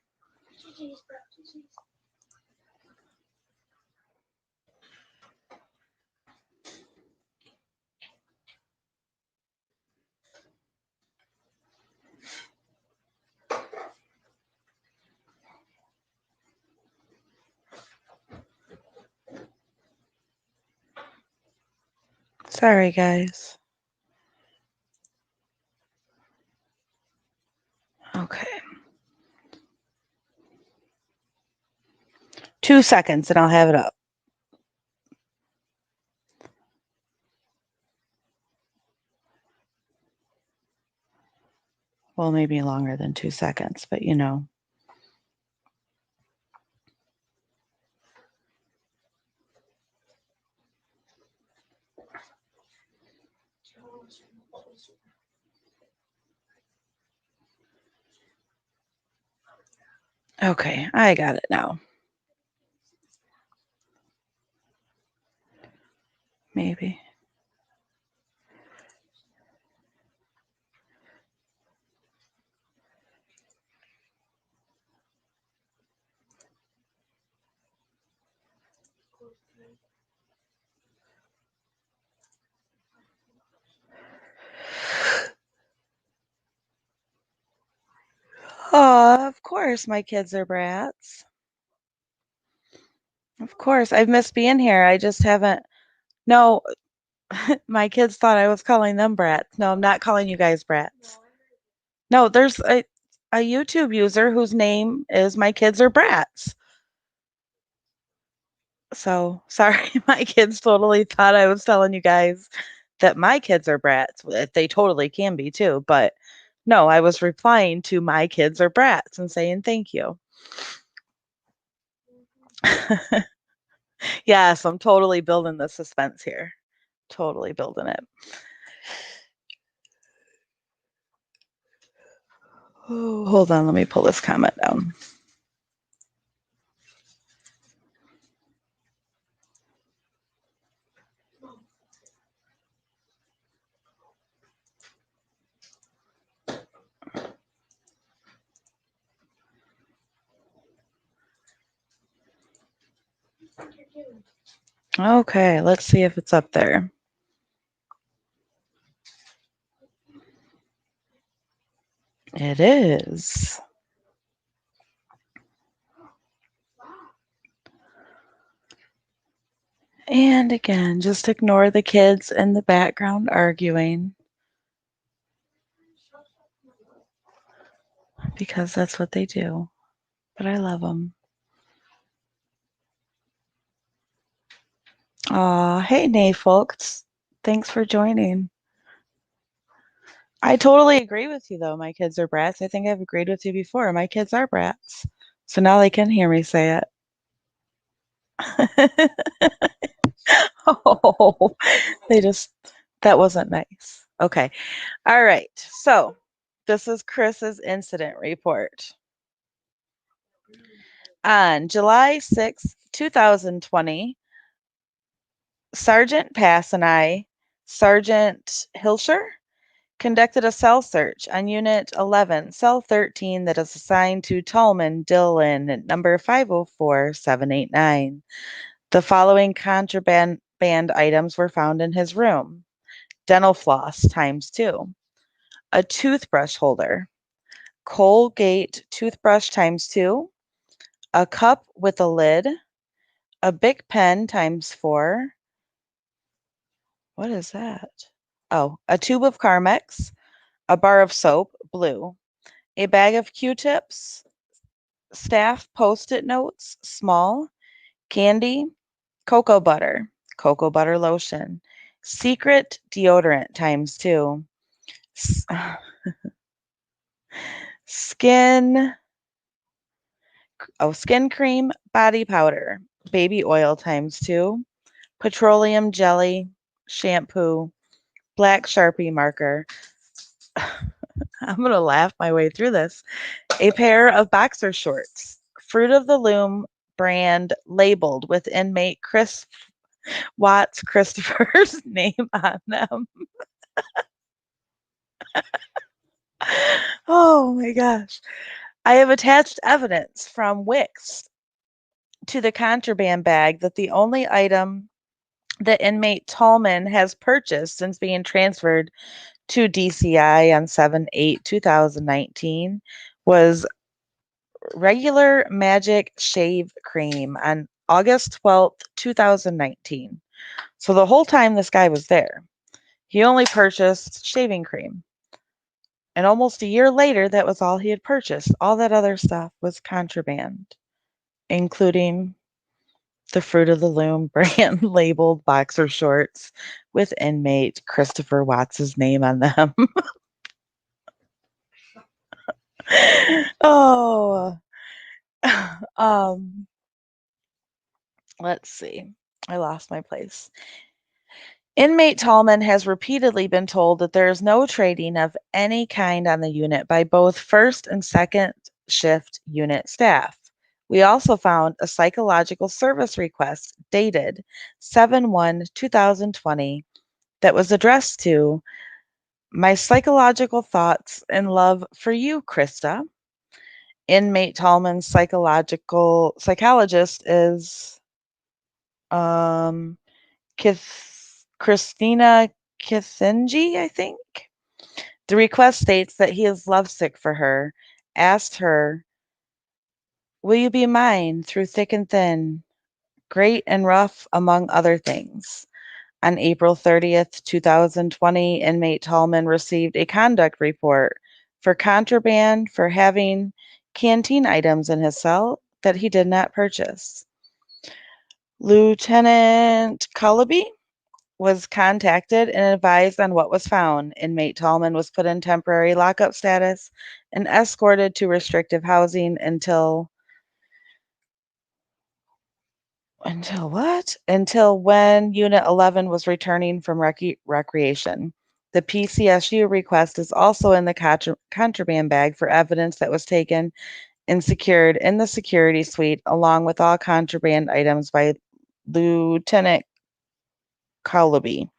Sorry, guys. Okay. 2 seconds and I'll have it up. Well, maybe longer than 2 seconds, but you know. Okay, I got it now. Maybe. Oh, of course my kids are brats. Of course. I've missed being here. I just haven't. No, my kids thought I was calling them brats. No, I'm not calling you guys brats. No, there's a YouTube user whose name is My Kids Are Brats. So sorry, my kids totally thought I was telling you guys that my kids are brats. They totally can be too, but no, I was replying to my kids are brats and saying thank you. Yes, I'm totally building the suspense here. Totally building it. Oh, hold on, let me pull this comment down. Okay, let's see if it's up there. It is. And again, just ignore the kids in the background arguing because that's what they do. But I love them. Aw, hey, Nay, folks. Thanks for joining. I totally agree with you, though. My kids are brats. I think I've agreed with you before. My kids are brats. So now they can hear me say it. Oh, they just, that wasn't nice. Okay. All right. So this is Chris's incident report. On July 6th, 2020, Sergeant Pass and I, Sergeant Hilscher, conducted a cell search on Unit 11, Cell 13, that is assigned to Tallman Dillon at number 504789. The following contraband items were found in his room: dental floss times two, a toothbrush holder, Colgate toothbrush times two, a cup with a lid, a Bic pen times four. What is that? Oh, a tube of Carmex, a bar of soap, blue, a bag of Q-tips, staff post-it notes, small, candy, cocoa butter lotion, secret deodorant times two, s- skin, skin cream, body powder, baby oil times two, petroleum jelly, shampoo, black Sharpie marker. I'm going to laugh my way through this. A pair of boxer shorts, Fruit of the Loom brand, labeled with inmate Chris Watts Christopher's name on them. Oh my gosh. I have attached evidence from Wix to the contraband bag that the only item that inmate Tallman has purchased since being transferred to DCI on 7/8/2019 was regular Magic Shave Cream on August 12th, 2019. So the whole time this guy was there, he only purchased shaving cream. And almost a year later, that was all he had purchased. All that other stuff was contraband, including the Fruit of the Loom brand labeled boxer shorts with inmate Christopher Watts's name on them. Oh, um, let's see. I lost my place. Inmate Tallman has repeatedly been told that there is no trading of any kind on the unit by both first and second shift unit staff. We also found a psychological service request dated 7/1/2020 that was addressed to my psychological thoughts and love for you, Krista. Inmate Tallman's psychologist is um Christina Kithenji, I think. The request states that he is lovesick for her, asked her, "Will you be mine through thick and thin, great and rough, among other things?" On April 30th, 2020, inmate Tallman received a conduct report for contraband for having canteen items in his cell that he did not purchase. Lieutenant Cullaby was contacted and advised on what was found. Inmate Tallman was put in temporary lockup status and escorted to restrictive housing until what? Until when Unit 11 was returning from recreation. The PCSU request is also in the contraband bag for evidence that was taken and secured in the security suite, along with all contraband items by Lieutenant Colaby.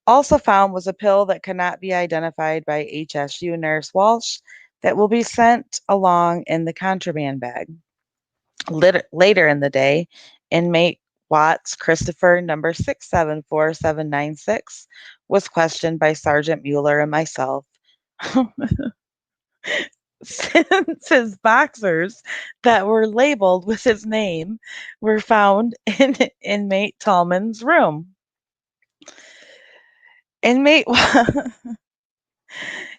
Also found was a pill that could not be identified by HSU nurse Walsh that will be sent along in the contraband bag. Later in the day, inmate Watts Christopher number 6744796 was questioned by Sergeant Mueller and myself. Since his boxers that were labeled with his name were found in inmate Tallman's room. Inmate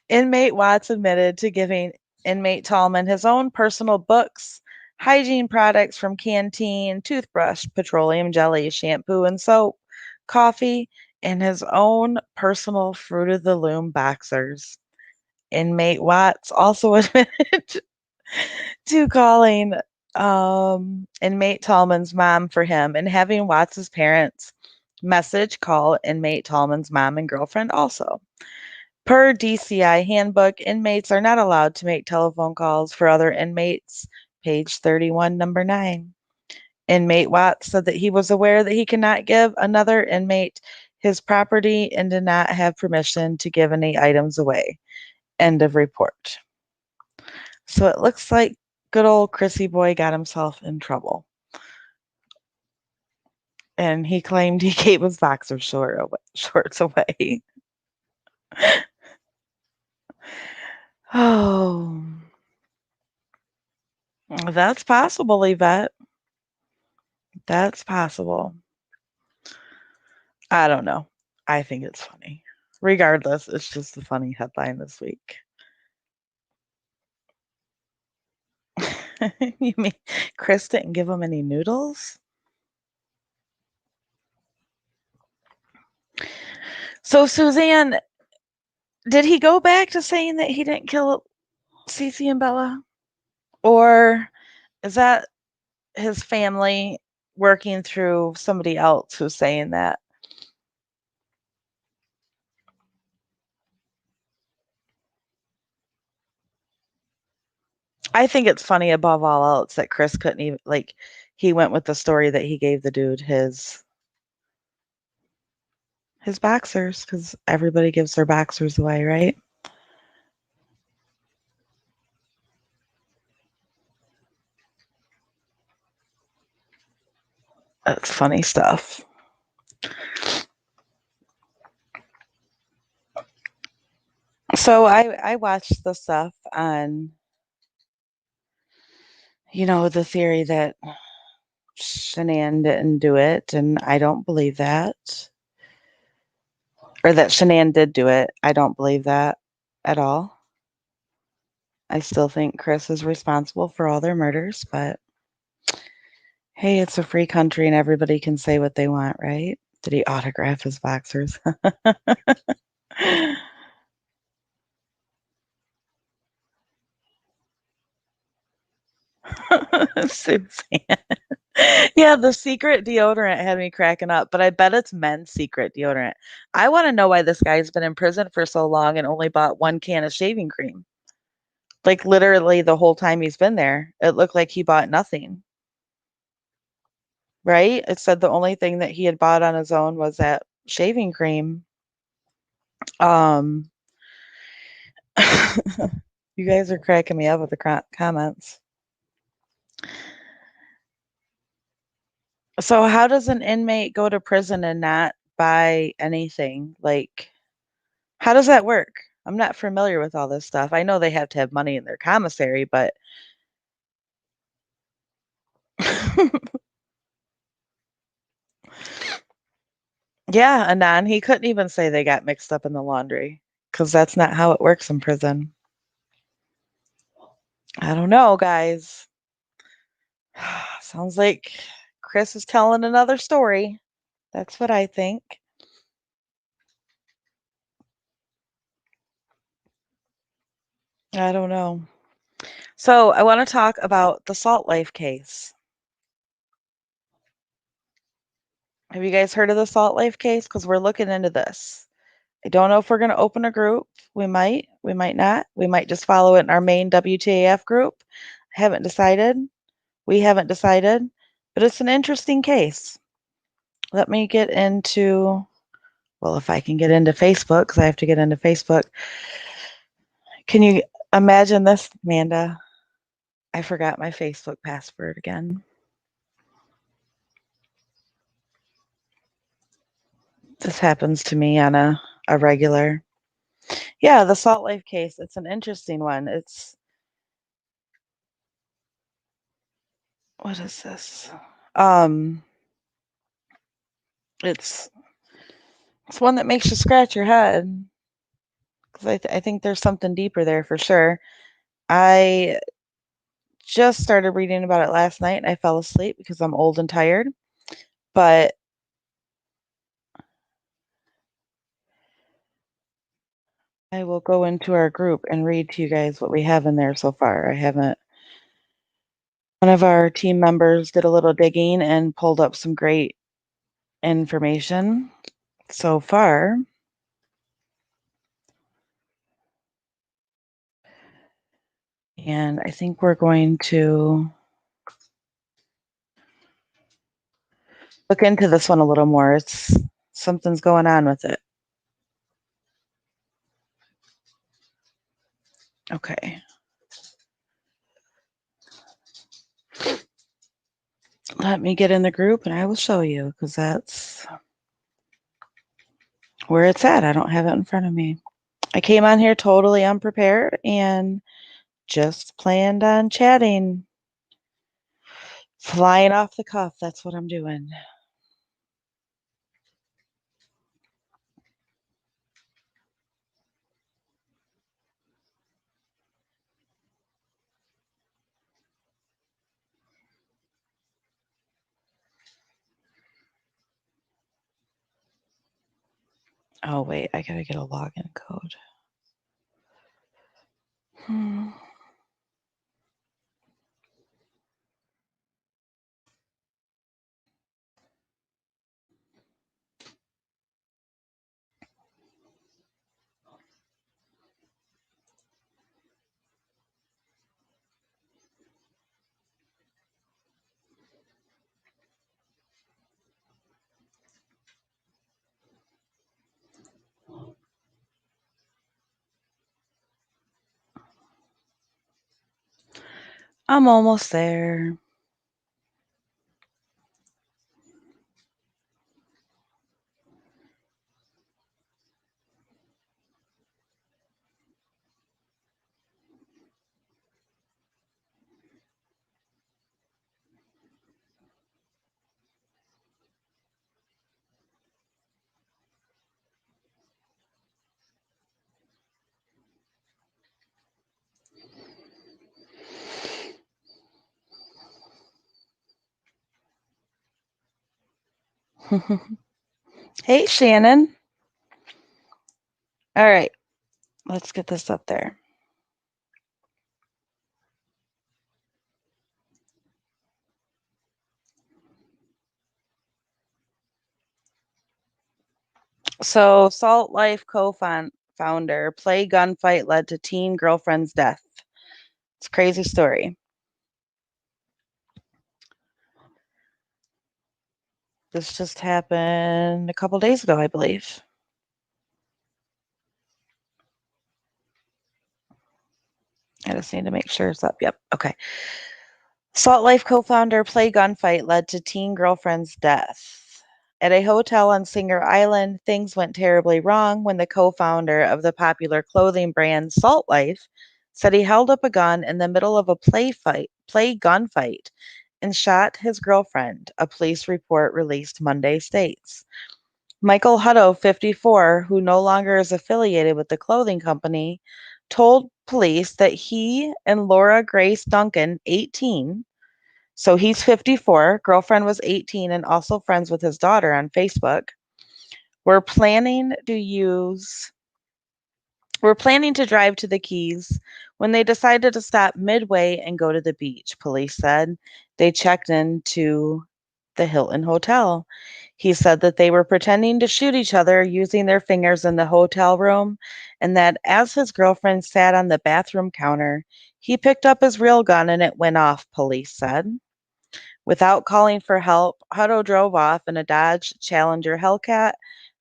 Inmate Watts admitted to giving inmate Tallman his own personal books, hygiene products from canteen, toothbrush, petroleum jelly, shampoo and soap, coffee, and his own personal Fruit of the Loom boxers. Inmate Watts also admitted to calling inmate Tallman's mom for him and having Watts's parents message, call inmate Tallman's mom and girlfriend also. Per DCI handbook, inmates are not allowed to make telephone calls for other inmates. Page 31, number 9. Inmate Watts said that he was aware that he cannot give another inmate his property and did not have permission to give any items away. End of report. So it looks like good old Chrissy boy got himself in trouble. And he claimed he gave his boxer shorts away. Oh, that's possible, Yvette. That's possible. I don't know. I think it's funny. Regardless, it's just a funny headline this week. You mean Chris didn't give him any noodles? So, Suzanne, did he go back to saying that he didn't kill Cece and Bella? Or is that his family working through somebody else who's saying that? I think it's funny above all else that Chris couldn't even, like, he went with the story that he gave the dude his boxers, because everybody gives their boxers away, right? That's funny stuff. So I watched the stuff on, the theory that Shanann didn't do it, and I don't believe that. Or that Shanann did do it. I don't believe that at all. I still think Chris is responsible for all their murders, but hey, it's a free country and everybody can say what they want, right? Did he autograph his boxers? Suzanne. Yeah, the secret deodorant had me cracking up, but I bet it's men's secret deodorant. I want to know why this guy's been in prison for so long and only bought one can of shaving cream. Like literally the whole time he's been there, it looked like he bought nothing, right? It said the only thing that he had bought on his own was that shaving cream. Um, you guys are cracking me up with the comments. So, how does an inmate go to prison and not buy anything? Like, how does that work? I'm not familiar with all this stuff. I know they have to have money in their commissary, but yeah, Anon, he couldn't even say they got mixed up in the laundry because that's not how it works in prison. I don't know, guys. Sounds like Chris is telling another story. That's what I think. I don't know. So, I want to talk about the Salt Life case. Have you guys heard of the Salt Life case? Because we're looking into this. I don't know if we're going to open a group. We might not. We might just follow it in our main WTAF group. I haven't decided. We haven't decided, but it's an interesting case. Let me get into, well, if I can get into Facebook, because I have to get into Facebook. Can you imagine this, Amanda? I forgot my Facebook password again. This happens to me on a regular. Yeah, the Salt Life case. It's an interesting one. What is this? Um, it's it's one that makes you scratch your head because I think there's something deeper there for sure. I just started reading about it last night and I fell asleep because I'm old and tired. But I will go into our group and read to you guys what we have in there so far. I haven't. One of our team members did a little digging and pulled up some great information so far. And I think we're going to look into this one a little more. Something's going on with it. Okay. Let me get in the group and I will show you because that's where it's at. I don't have it in front of me. I came on here totally unprepared and just planned on chatting. Flying off the cuff. That's what I'm doing. Oh, wait. I got to get a login code. I'm almost there. Hey, Shannon. All right. Let's get this up there. So, Salt Life co-founder, play gunfight led to teen girlfriend's death. It's a crazy story. This just happened a couple days ago, I believe. I just need to make sure it's up. Yep. Okay. Salt Life co-founder play gunfight led to teen girlfriend's death. At a hotel on Singer Island, things went terribly wrong when the co-founder of the popular clothing brand Salt Life said he held up a gun in the middle of a play gunfight, and shot his girlfriend, a police report released Monday states. Michael Hutto, 54, who no longer is affiliated with the clothing company, told police that he and Laura Grace Duncan, 18, so he's 54, girlfriend was 18 and also friends with his daughter on Facebook, were planning to drive to the Keys when they decided to stop midway and go to the beach, police said. They checked into the Hilton Hotel. He said that they were pretending to shoot each other using their fingers in the hotel room, and that as his girlfriend sat on the bathroom counter, he picked up his real gun and it went off, police said. Without calling for help, Hutto drove off in a Dodge Challenger Hellcat,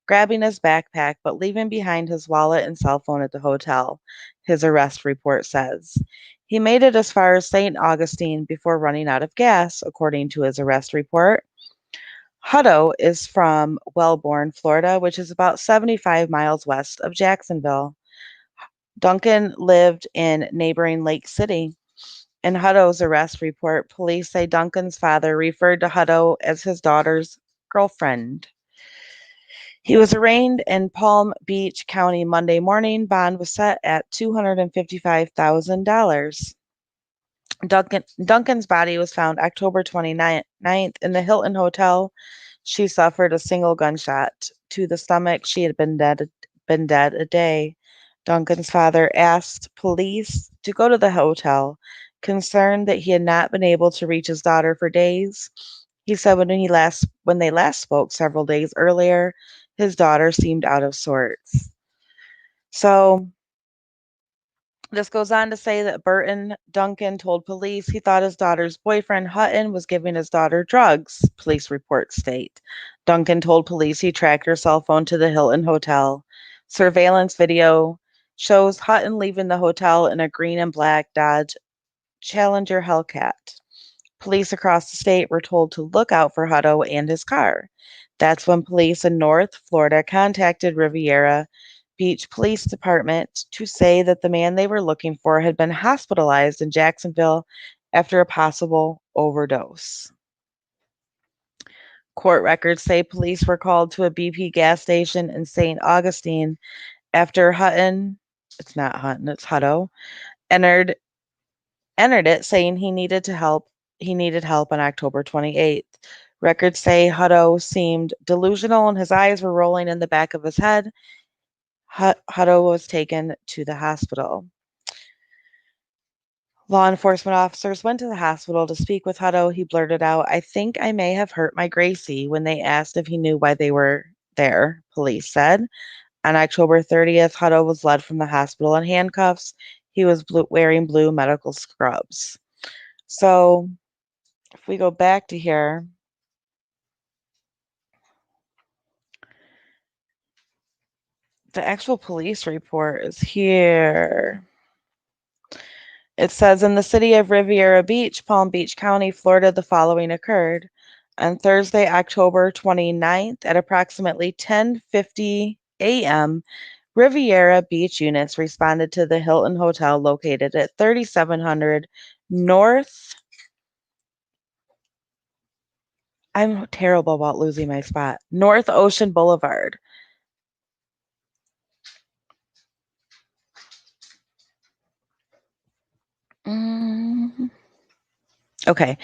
grabbing his backpack but leaving behind his wallet and cell phone at the hotel, his arrest report says. He made it as far as St. Augustine before running out of gas, according to his arrest report. Hutto is from Wellborn, Florida, which is about 75 miles west of Jacksonville. Duncan lived in neighboring Lake City. In Hutto's arrest report, police say Duncan's father referred to Hutto as his daughter's girlfriend. He was arraigned in Palm Beach County Monday morning. Bond was set at $255,000. Duncan's body was found October 29th in the Hilton Hotel. She suffered a single gunshot to the stomach. She had been dead a day. Duncan's father asked police to go to the hotel, concerned that he had not been able to reach his daughter for days. He said when they last spoke several days earlier, his daughter seemed out of sorts. So this goes on to say that Burton Duncan told police he thought his daughter's boyfriend Hutton was giving his daughter drugs, police reports state. Duncan told police he tracked her cell phone to the Hilton Hotel. Surveillance video shows Hutton leaving the hotel in a green and black Dodge Challenger Hellcat. Police across the state were told to look out for Hutto and his car. That's when police in North Florida contacted Riviera Beach Police Department to say that the man they were looking for had been hospitalized in Jacksonville after a possible overdose. Court records say police were called to a BP gas station in St. Augustine after it's not Hutton, it's Hutto, entered entered it saying he needed help on October 28th. Records say Hutto seemed delusional and his eyes were rolling in the back of his head. Hutto was taken to the hospital. Law enforcement officers went to the hospital to speak with Hutto. He blurted out, "I think I may have hurt my Gracie," when they asked if he knew why they were there, police said. On October 30th, Hutto was led from the hospital in handcuffs. He was wearing blue medical scrubs. So if we go back to here, the actual police report is here. It says in the city of Riviera Beach, Palm Beach County, Florida, the following occurred. On Thursday, October 29th at approximately 10:50 a.m., Riviera Beach units responded to the Hilton Hotel located at 3700 North. I'm terrible about losing my spot. North Ocean Boulevard. Mm. Okay.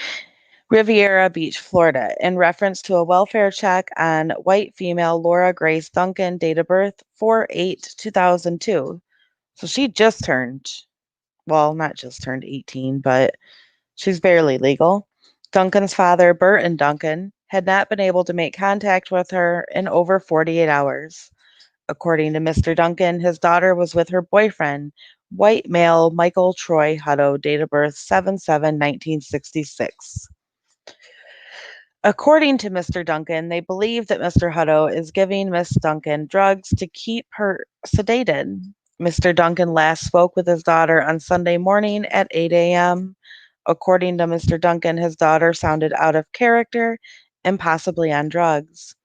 Riviera Beach, Florida, in reference to a welfare check on white female Laura Grace Duncan, date of birth 4/8/2002. So she just turned, well, not just turned 18, but she's barely legal. Duncan's father, Burton Duncan, had not been able to make contact with her in over 48 hours. According to Mr. Duncan, his daughter was with her boyfriend, white male Michael Troy Hutto, date of birth 7/7/1966. According to Mr. Duncan, they believe that Mr. Hutto is giving Miss Duncan drugs to keep her sedated. Mr. Duncan last spoke with his daughter on Sunday morning at 8 a.m. According to Mr. Duncan, his daughter sounded out of character and possibly on drugs.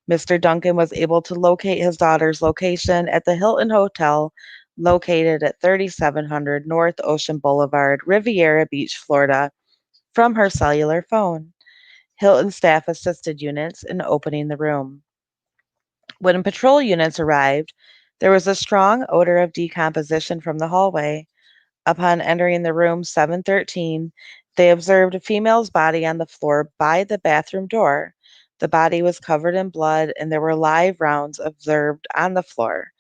Mr. Duncan was able to locate his daughter's location at the Hilton Hotel located at 3700 North Ocean Boulevard, Riviera Beach, Florida, from her cellular phone. Hilton staff assisted units in opening the room. When patrol units arrived, there was a strong odor of decomposition from the hallway. Upon entering the room 713, they observed a female's body on the floor by the bathroom door. The body was covered in blood and there were live rounds observed on the floor.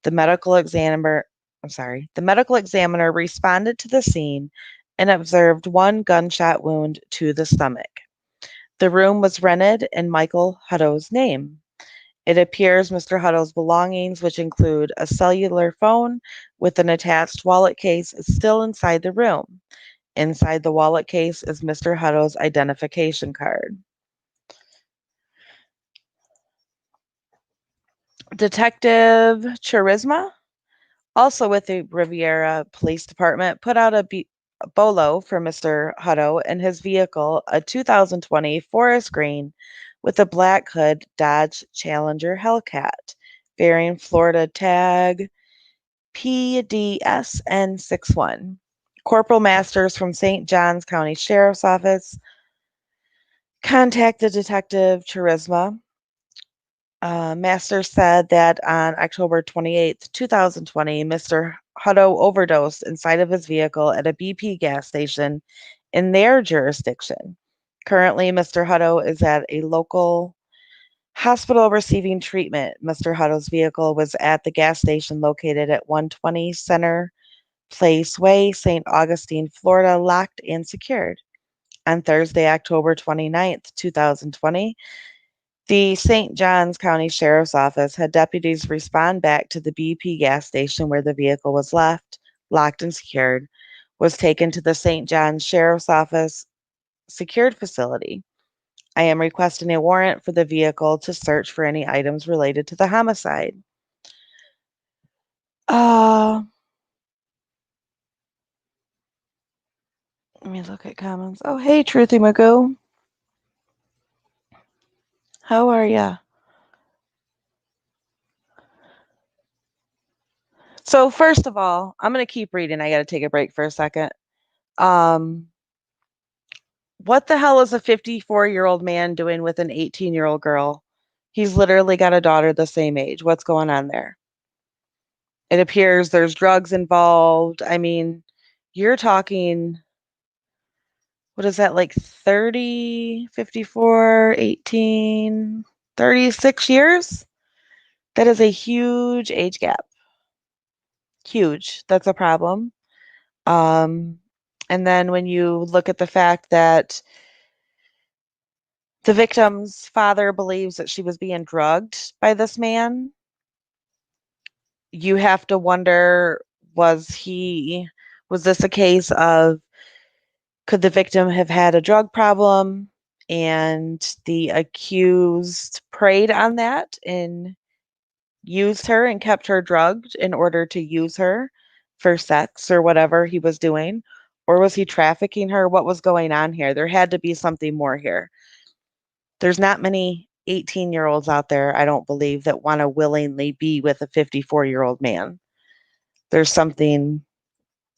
The medical examiner, the medical examiner responded to the scene and observed one gunshot wound to the stomach. The room was rented in Michael Hutto's name. It appears Mr. Hutto's belongings, which include a cellular phone with an attached wallet case, is still inside the room. Inside the wallet case is Mr. Hutto's identification card. Detective Charisma, also with the Riviera Police Department, put out a bolo for Mr. Hutto and his vehicle, a 2020 forest green with a black hood Dodge Challenger Hellcat, bearing Florida tag PDSN61. Corporal Masters from St. Johns County Sheriff's Office contacted Detective Charisma. Masters said that on October 28th, 2020, Mr. Hutto overdosed inside of his vehicle at a BP gas station in their jurisdiction. Currently, Mr. Hutto is at a local hospital receiving treatment. Mr. Hutto's vehicle was at the gas station located at 120 Center Place Way, St. Augustine, Florida, locked and secured. On Thursday, October 29th, 2020, the St. Johns County Sheriff's Office had deputies respond back to the BP gas station where the vehicle was left, locked and secured, was taken to the St. Johns Sheriff's Office secured facility. I am requesting a warrant for the vehicle to search for any items related to the homicide. Uh, Let me look at comments. Oh, hey, Truthy Magoo. How are ya? So first of all, I'm gonna keep reading. I gotta take a break for a second. Um, what the hell is a 54-year-old man doing with an 18-year-old girl? He's literally got a daughter the same age. What's going on there? It appears there's drugs involved. I mean, you're talking, what is that, like 30, 54, 18, 36 years? That is a huge age gap. Huge. That's a problem. Um, and then when you look at the fact that the victim's father believes that she was being drugged by this man, you have to wonder, was this a case of, could the victim have had a drug problem and the accused preyed on that and used her and kept her drugged in order to use her for sex or whatever he was doing? Or was he trafficking her? What was going on here? There had to be something more here. There's not many 18-year-olds out there, I don't believe, that want to willingly be with a 54-year-old man. There's something,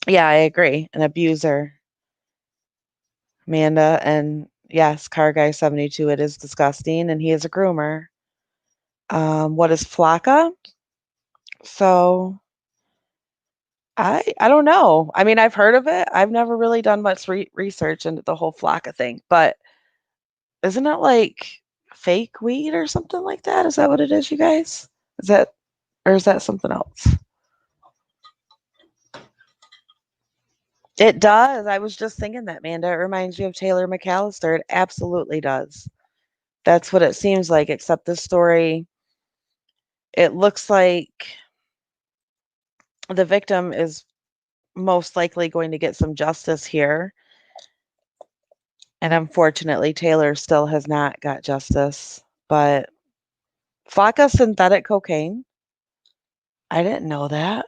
yeah, I agree. An abuser, Amanda, and yes, Car Guy 72, it is disgusting, and he is a groomer. What is Flocka? So I don't know. I mean, I've heard of it. I've never really done much research into the whole Flocka thing, but isn't it like fake weed or something like that? Is that what it is, you guys? Is that, or is that something else? It does. I was just thinking that, Amanda. It reminds you of Taylor McAllister. It absolutely does. That's what it seems like, except this story, it looks like the victim is most likely going to get some justice here. And unfortunately, Taylor still has not got justice. But Flocka synthetic cocaine? I didn't know that.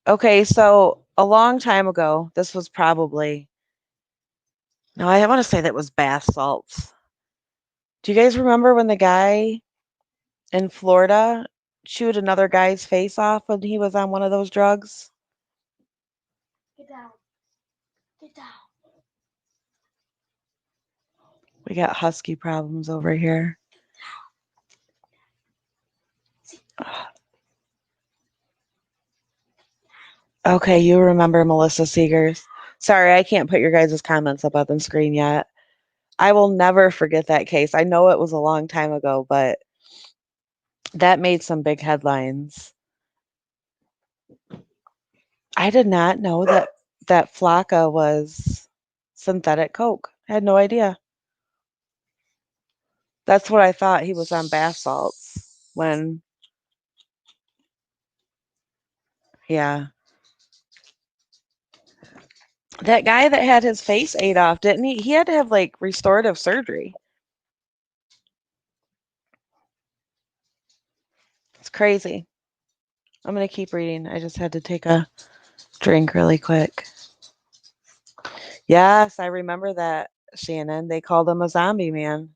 Okay, so a long time ago, this was probably, no, I want to say that was bath salts. Do you guys remember when the guy in Florida chewed another guy's face off when he was on one of those drugs? Get down. Get down. We got husky problems over here. Okay, you remember Melissa Seegers. Sorry, I can't put your guys' comments up on the screen yet. I will never forget that case. I know it was a long time ago, but that made some big headlines. I did not know that Flocka was synthetic coke. I had no idea. That's what I thought. He was on bath salts when, yeah. That guy that had his face ate off, didn't he? He had to have like restorative surgery. It's crazy. I'm going to keep reading. I just had to take a drink really quick. Yes, I remember that, Shannon. They called him a zombie man.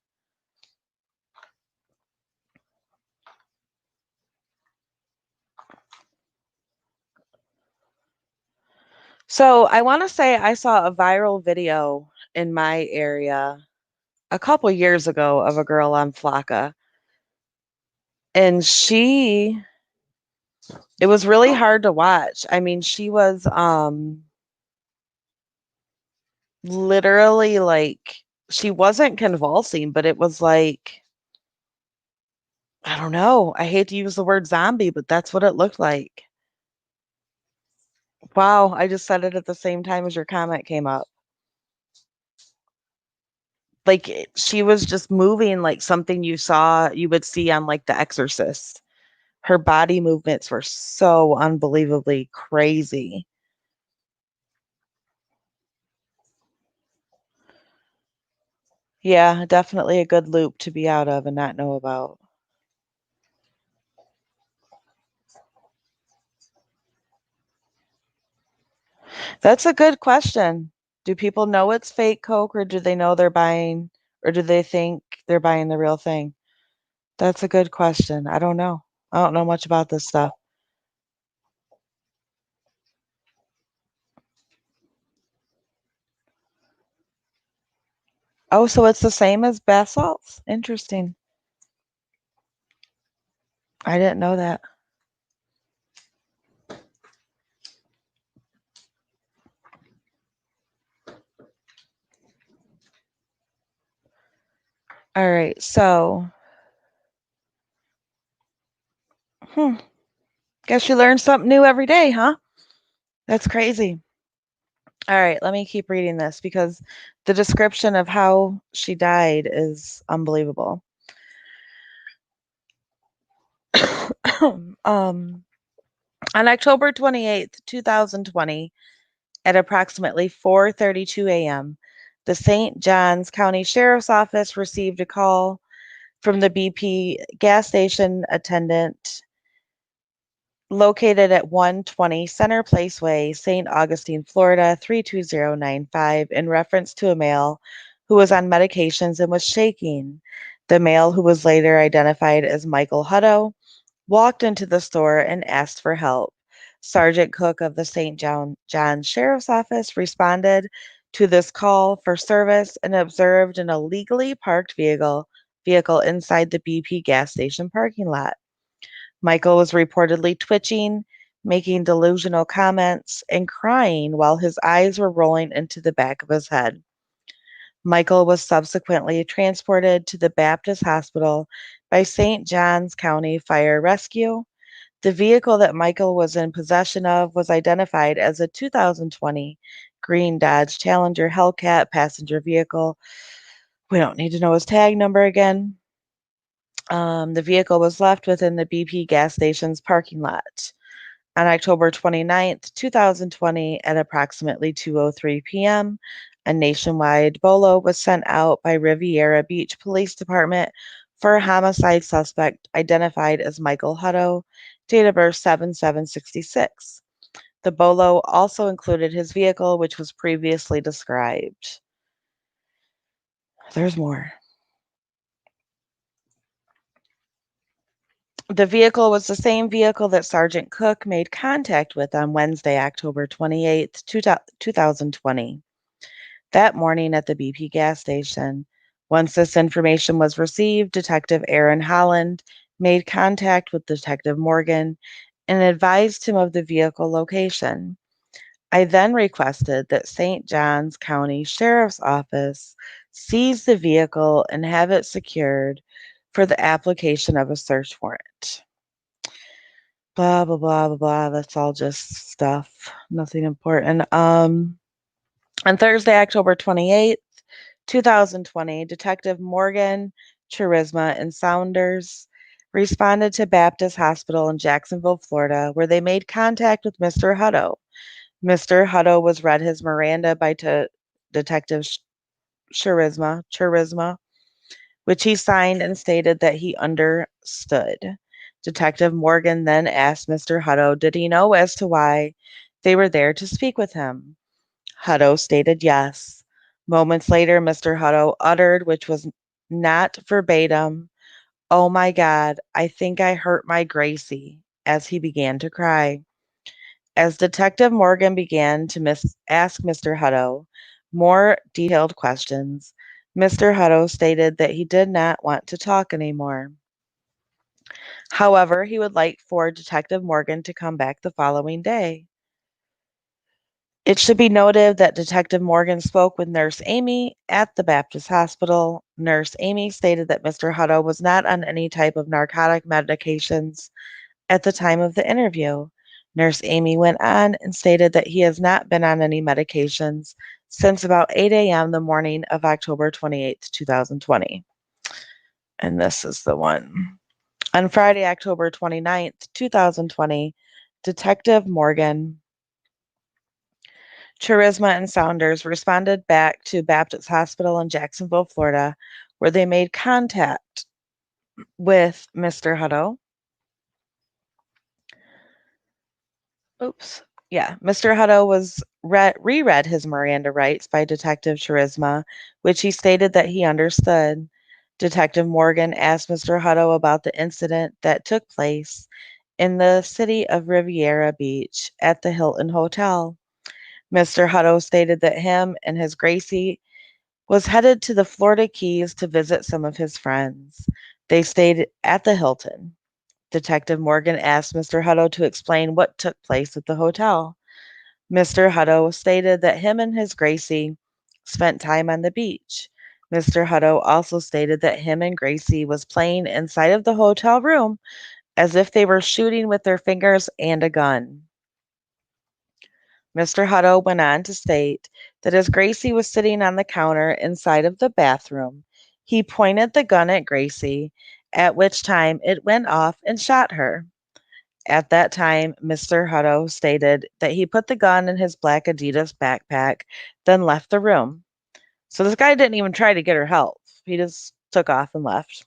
So I want to say I saw a viral video in my area a couple years ago of a girl on Flocka. And it was really hard to watch. I mean, she was literally like, she wasn't convulsing, but it was like, I don't know. I hate to use the word zombie, but that's what it looked like. Wow, I just said it at the same time as your comment came up. Like she was just moving like something you would see on like The Exorcist. Her body movements were so unbelievably crazy. Yeah, definitely a good loop to be out of and not know about. That's a good question. Do people know it's fake Coke or do they know they're buying or do they think they're buying the real thing? That's a good question. I don't know. I don't know much about this stuff. Oh, so it's the same as bath salts? Interesting. I didn't know that. All right. So, hmm, guess you learn something new every day, huh? That's crazy. All right, let me keep reading this because the description of how she died is unbelievable. um, on October 28th, 2020, at approximately 4:32 a.m., the St. Johns County Sheriff's Office received a call from the BP gas station attendant located at 120 Center Placeway, St. Augustine, Florida 32095, in reference to a male who was on medications and was shaking. The male, who was later identified as Michael Hutto, walked into the store and asked for help. Sergeant Cook of the St. John Sheriff's Office responded to this call for service and observed an illegally parked vehicle inside the BP gas station parking lot. Michael was reportedly twitching, making delusional comments, and crying while his eyes were rolling into the back of his head. Michael was subsequently transported to the Baptist Hospital by St. Johns County Fire Rescue. The vehicle that Michael was in possession of was identified as a 2020 green Dodge Challenger Hellcat passenger vehicle. We don't need to know his tag number again. The vehicle was left within the BP gas station's parking lot. On October 29th, 2020, at approximately 2:03 p.m., a nationwide bolo was sent out by Riviera Beach Police Department for a homicide suspect identified as Michael Hutto, date of birth 7766. The bolo also included his vehicle, which was previously described. There's more. The vehicle was the same vehicle that Sergeant Cook made contact with on Wednesday, October 28th, 2020. That morning at the BP gas station. Once this information was received, Detective Aaron Holland made contact with Detective Morgan and advised him of the vehicle location. I then requested that St. Johns County Sheriff's Office seize the vehicle and have it secured for the application of a search warrant. Blah, blah, blah, blah, blah. That's all just stuff. Nothing important. On Thursday, October 28th, 2020, Detective Morgan, Charisma, and Saunders responded to Baptist Hospital in Jacksonville, Florida, where they made contact with Mr. Hutto. Mr. Hutto was read his Miranda by Detective Charisma, which he signed and stated that he understood. Detective Morgan then asked Mr. Hutto did he know as to why they were there to speak with him. Hutto stated yes. Moments later, Mr. Hutto uttered, which was not verbatim, "Oh my God, I think I hurt my Gracie," as he began to cry. As Detective Morgan began to ask Mr. Hutto more detailed questions, Mr. Hutto stated that he did not want to talk anymore. However, he would like for Detective Morgan to come back the following day. It should be noted that Detective Morgan spoke with Nurse Amy at the Baptist Hospital. Nurse Amy stated that Mr. Hutto was not on any type of narcotic medications at the time of the interview. Nurse Amy went on and stated that he has not been on any medications since about 8 a.m. the morning of October 28th, 2020. And this is the one. On Friday, October 29th, 2020, Detective Morgan, Charisma, and Saunders responded back to Baptist Hospital in Jacksonville, Florida, where they made contact with Mr. Hutto. Oops. Yeah, Mr. Hutto was reread his Miranda rights by Detective Charisma, which he stated that he understood. Detective Morgan asked Mr. Hutto about the incident that took place in the city of Riviera Beach at the Hilton Hotel. Mr. Hutto stated that him and his Gracie was headed to the Florida Keys to visit some of his friends. They stayed at the Hilton. Detective Morgan asked Mr. Hutto to explain what took place at the hotel. Mr. Hutto stated that him and his Gracie spent time on the beach. Mr. Hutto also stated that him and Gracie was playing inside of the hotel room as if they were shooting with their fingers and a gun. Mr. Hutto went on to state that as Gracie was sitting on the counter inside of the bathroom, he pointed the gun at Gracie, at which time it went off and shot her. At that time, Mr. Hutto stated that he put the gun in his black Adidas backpack, then left the room. So this guy didn't even try to get her help. He just took off and left.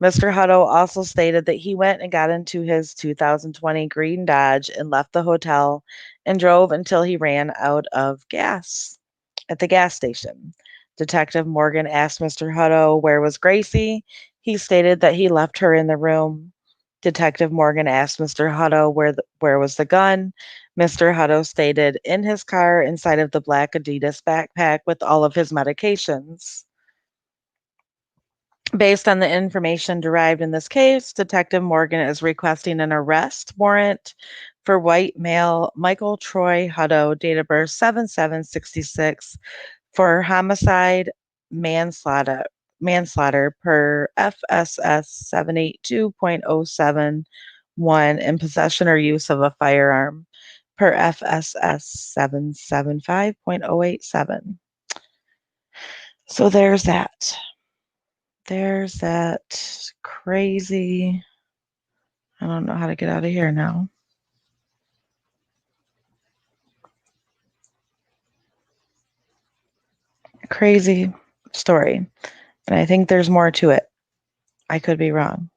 Mr. Hutto also stated that he went and got into his 2020 green Dodge and left the hotel and drove until he ran out of gas at the gas station. Detective Morgan asked Mr. Hutto where was Gracie. He stated that he left her in the room. Detective Morgan asked Mr. Hutto where was the gun. Mr. Hutto stated in his car inside of the black Adidas backpack with all of his medications. Based on the information derived in this case, Detective Morgan is requesting an arrest warrant for white male Michael Troy Hutto, date of birth 7/7/66, for homicide manslaughter per FSS 782.071 in possession or use of a firearm per FSS 775.087. So there's that. There's that crazy. I don't know how to get out of here now. Crazy story. And I think there's more to it. I could be wrong.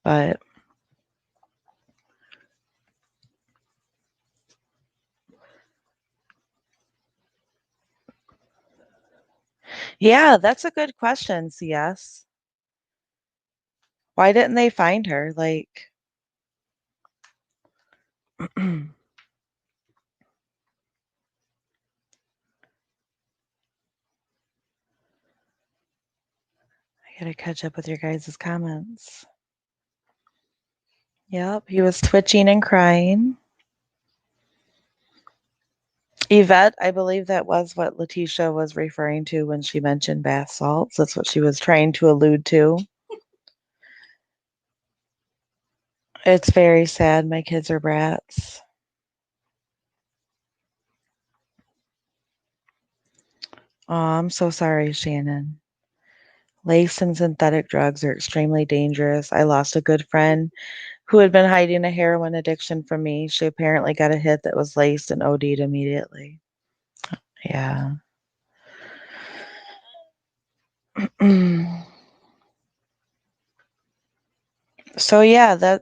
But yeah, that's a good question, CS. Why didn't they find her? Like, I gotta catch up with your guys' comments. Yep, he was twitching and crying. Yvette, I believe that was what Letitia was referring to when she mentioned bath salts. That's what she was trying to allude to. It's very sad. My kids are brats. Oh, I'm so sorry, Shannon. Lace and synthetic drugs are extremely dangerous. I lost a good friend who had been hiding a heroin addiction from me. She apparently got a hit that was laced and OD'd immediately. Yeah. So yeah,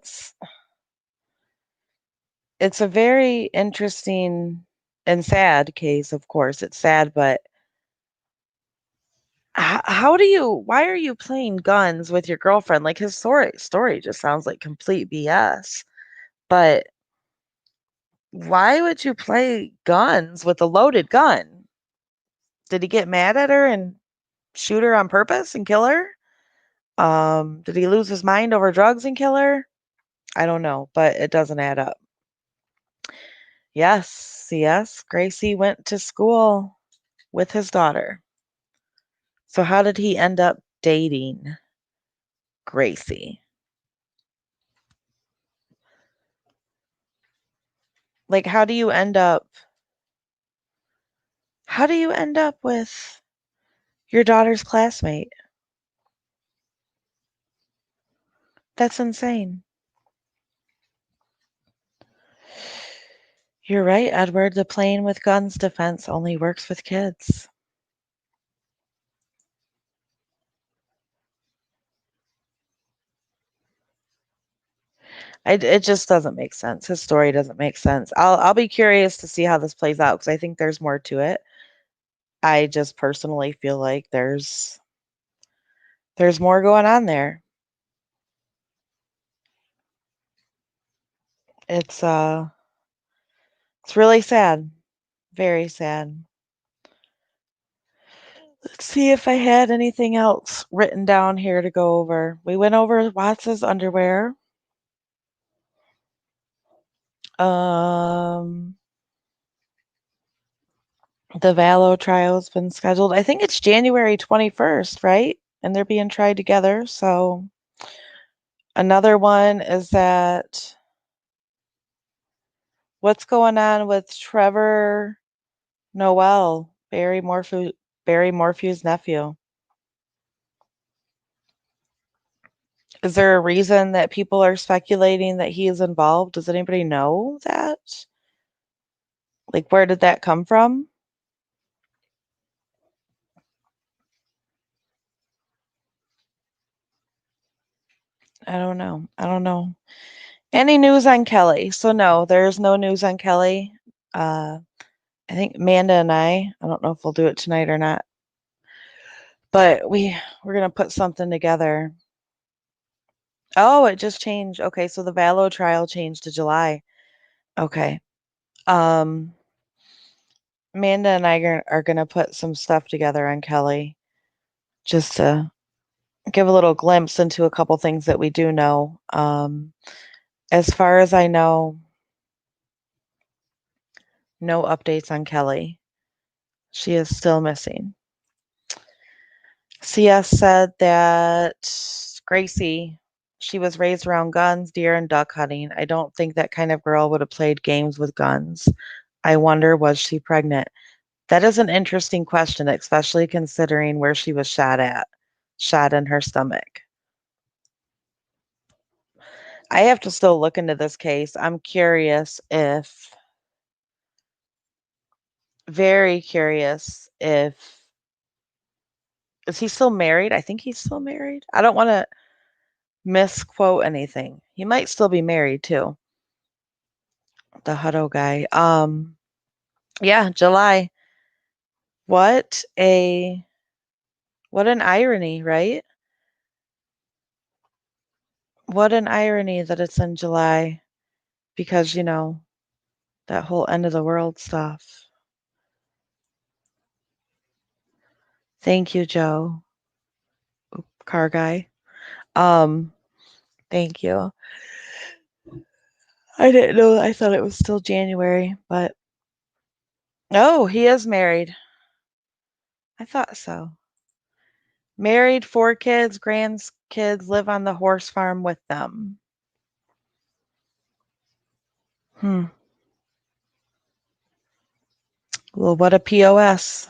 it's a very interesting and sad case, of course. It's sad, but why are you playing guns with your girlfriend? Like his story just sounds like complete BS. But why would you play guns with a loaded gun? Did he get mad at her and shoot her on purpose and kill her? Did he lose his mind over drugs and kill her? I don't know, but it doesn't add up. Yes, Gracie went to school with his daughter. So how did he end up dating Gracie? Like, how do you end up with your daughter's classmate? That's insane. You're right, Edward. The playing with guns defense only works with kids. It just doesn't make sense. His story doesn't make sense. I'll be curious to see how this plays out because I think there's more to it. I just personally feel like there's more going on there. It's uh it's really sad. Very sad. Let's see if I had anything else written down here to go over. We went over Watts's underwear. Um the Vallow trial's been scheduled. I think it's January 21st, right? And they're being tried together. So another one is that what's going on with Trevor Noel, Barry Morphew's nephew? Is there a reason that people are speculating that he is involved? Does anybody know that? Like, where did that come from? I don't know. I don't know. Any news on Kelly? So no, there's no news on Kelly. Uh, I think Amanda and I don't know if we'll do it tonight or not, but we're gonna put something together. Oh, it just changed. Okay, so the Vallow trial changed to July. Okay. Um, Amanda and I are gonna put some stuff together on Kelly just to give a little glimpse into a couple things that we do know. As far as I know, no updates on Kelly. She is still missing. CS said that Gracie, she was raised around guns, deer, and duck hunting. I don't think that kind of girl would have played games with guns. I wonder, was she pregnant? That is an interesting question, especially considering where she was shot at, shot in her stomach. I have to still look into this case. I'm curious if, very curious if, is he still married? I think he's still married. I don't want to misquote anything. He might still be married too. The Hutto guy. Yeah, July. What a what an irony, right? What an irony that it's in July because, that whole end of the world stuff. Thank you, Joe, car guy. Um, thank you. I didn't know. I thought it was still January, but oh, he is married. I thought so. Married, 4 kids, grandkids live on the horse farm with them. Hmm. Well, what a POS.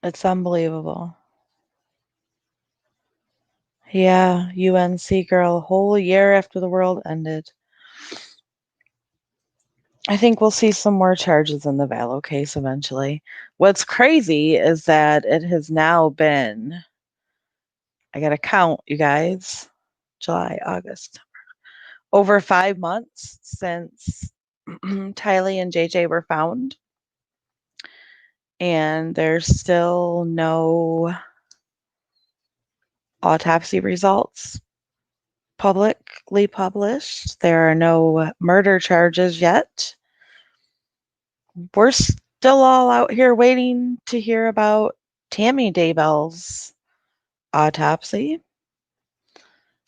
It's unbelievable. Yeah, UNC girl, a whole year after the world ended. I think we'll see some more charges in the Vallow case eventually. What's crazy is that it has now been, I gotta count, you guys, July, August, over 5 months since Tylee and JJ were found. And there's still no autopsy results publicly published. There are no murder charges yet. We're still all out here waiting to hear about Tammy Daybell's autopsy.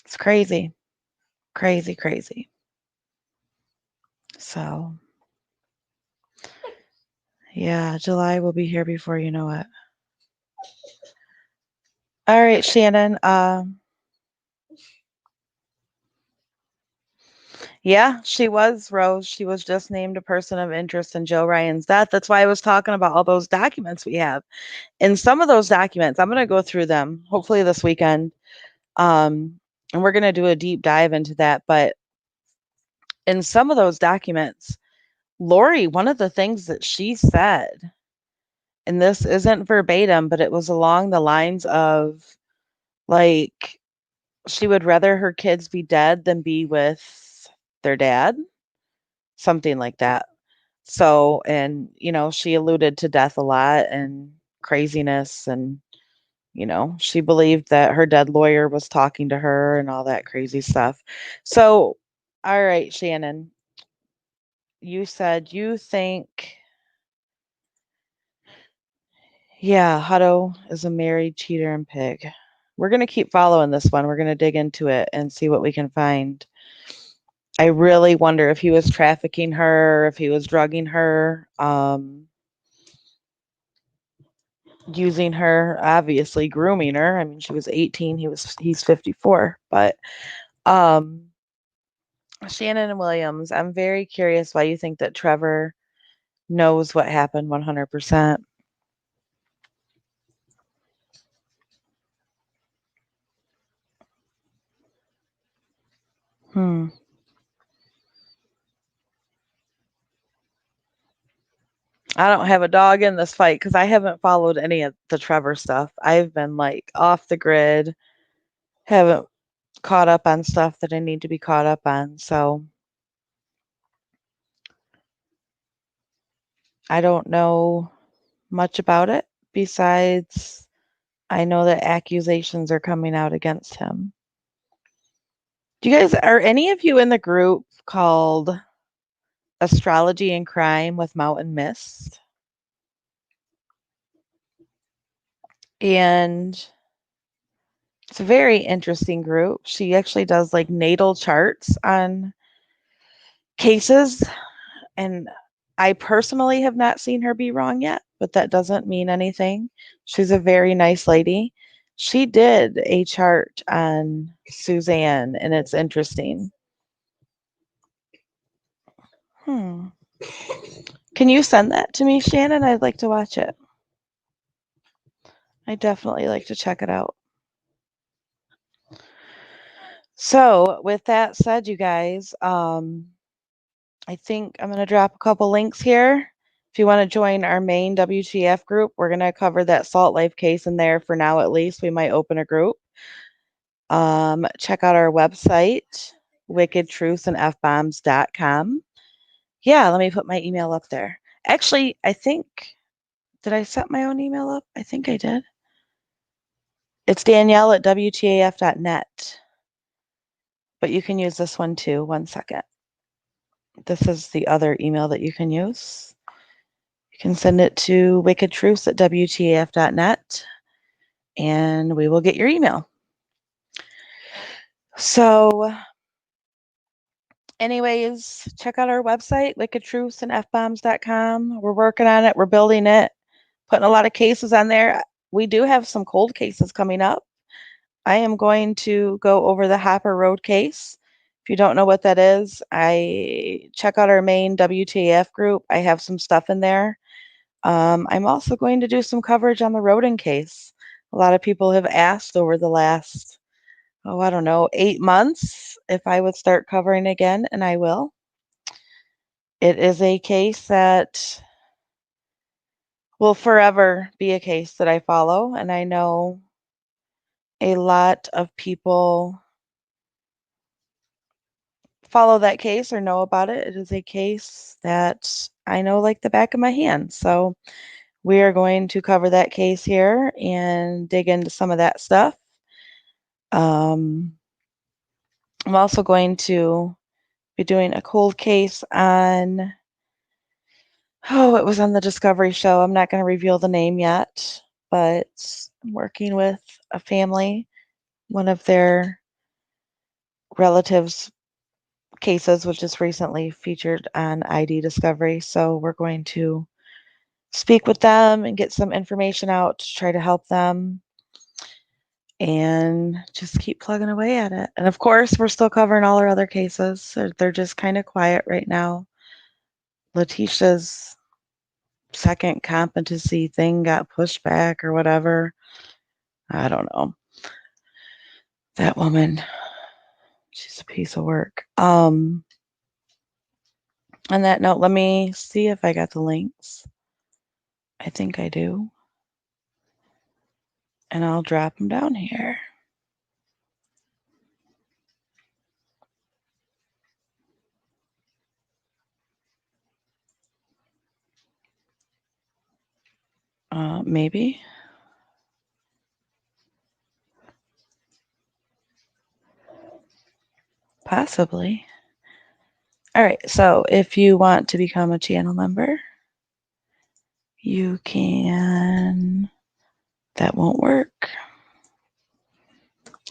It's crazy, crazy, crazy. So, yeah, July will be here before you know it. All right, Shannon. Yeah, she was, Rose. She was just named a person of interest in Joe Ryan's death. That's why I was talking about all those documents we have. In some of those documents, I'm going to go through them hopefully this weekend. And we're going to do a deep dive into that. But in some of those documents, Lori, one of the things that she said, and this isn't verbatim, but it was along the lines of like, she would rather her kids be dead than be with their dad, something like that. So, and, she alluded to death a lot and craziness. And, she believed that her dead lawyer was talking to her and all that crazy stuff. So, all right, Shannon, you said you think, yeah, Hutto is a married cheater and pig. We're going to keep following this one. We're going to dig into it and see what we can find. I really wonder if he was trafficking her, if he was drugging her, using her, obviously grooming her. I mean, she was 18, he's 54. But um Shannon and Williams, I'm very curious why you think that Trevor knows what happened 100%. Hmm. I don't have a dog in this fight because I haven't followed any of the Trevor stuff. I've been like off the grid, haven't caught up on stuff that I need to be caught up on. So I don't know much about it besides I know that accusations are coming out against him. Are any of you in the group called Astrology and Crime with Mountain Mist? And it's a very interesting group. She actually does like natal charts on cases. And I personally have not seen her be wrong yet, but that doesn't mean anything. She's a very nice lady. She did a chart on Suzanne, and it's interesting. Hmm. Can you send that to me, Shannon? I'd like to watch it. I definitely like to check it out. So, with that said, you guys, I think I'm going to drop a couple links here. If you want to join our main WTF group, we're going to cover that Salt Life case in there for now, at least. We might open a group. Check out our website, wickedtruthsandfbombs.com. Yeah, let me put my email up there. Actually, I think, did I set my own email up? I think I did. It's Danielle at WTAF.net. But you can use this one too. One second. This is the other email that you can use. You can send it to wickedtruths at WTAF.net and we will get your email. So, anyways, check out our website, wickedtruthsandfbombs.com. We're working on it. We're building it, putting a lot of cases on there. We do have some cold cases coming up. I am going to go over the Hopper Road case. If you don't know what that is, I check out our main WTF group. I have some stuff in there. I'm also going to do some coverage on the Roden case. A lot of people have asked over the last, I don't know, 8 months if I would start covering again, and I will. It is a case that will forever be a case that I follow, and I know a lot of people follow that case or know about it. It is a case that I know like the back of my hand. So we are going to cover that case here and dig into some of that stuff. I'm also going to be doing a cold case on, it was on the Discovery Show. I'm not going to reveal the name yet, but I'm working with a family. One of their relatives' cases was just recently featured on ID Discovery. So we're going to speak with them and get some information out to try to help them. and just keep plugging away at it. And of course, we're still covering all our other cases. So they're just kind of quiet right now. Letitia's second competency thing got pushed back or whatever. I don't know. That woman, she's a piece of work. On that note, let me see if I got the links. I think I do. And I'll drop them down here. Maybe. Possibly. All right, so if you want to become a channel member, you can. That won't work.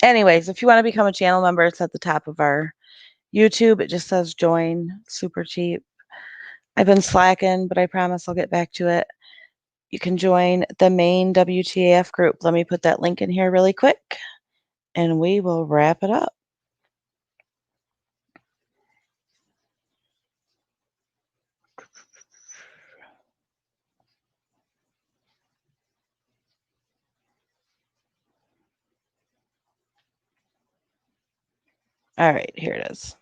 Anyways, if you want to become a channel member, it's at the top of our YouTube. It just says join, super cheap. I've been slacking, but I promise I'll get back to it. You can join the main WTAF group. Let me put that link in here really quick, and we will wrap it up. All right, here it is.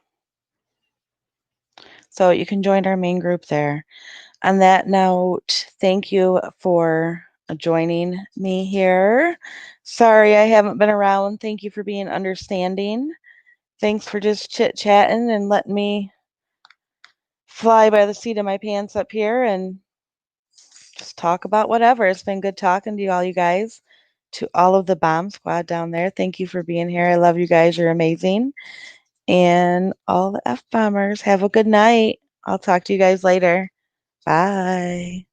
So you can join our main group there. On that note, thank you for joining me here. Sorry I haven't been around. Thank you for being understanding. Thanks for just chit-chatting and letting me fly by the seat of my pants up here and just talk about whatever. It's been good talking to you all, you guys. To all of the bomb squad down there, thank you for being here. I love you guys. You're amazing. And all the F bombers, have a good night. I'll talk to you guys later. Bye.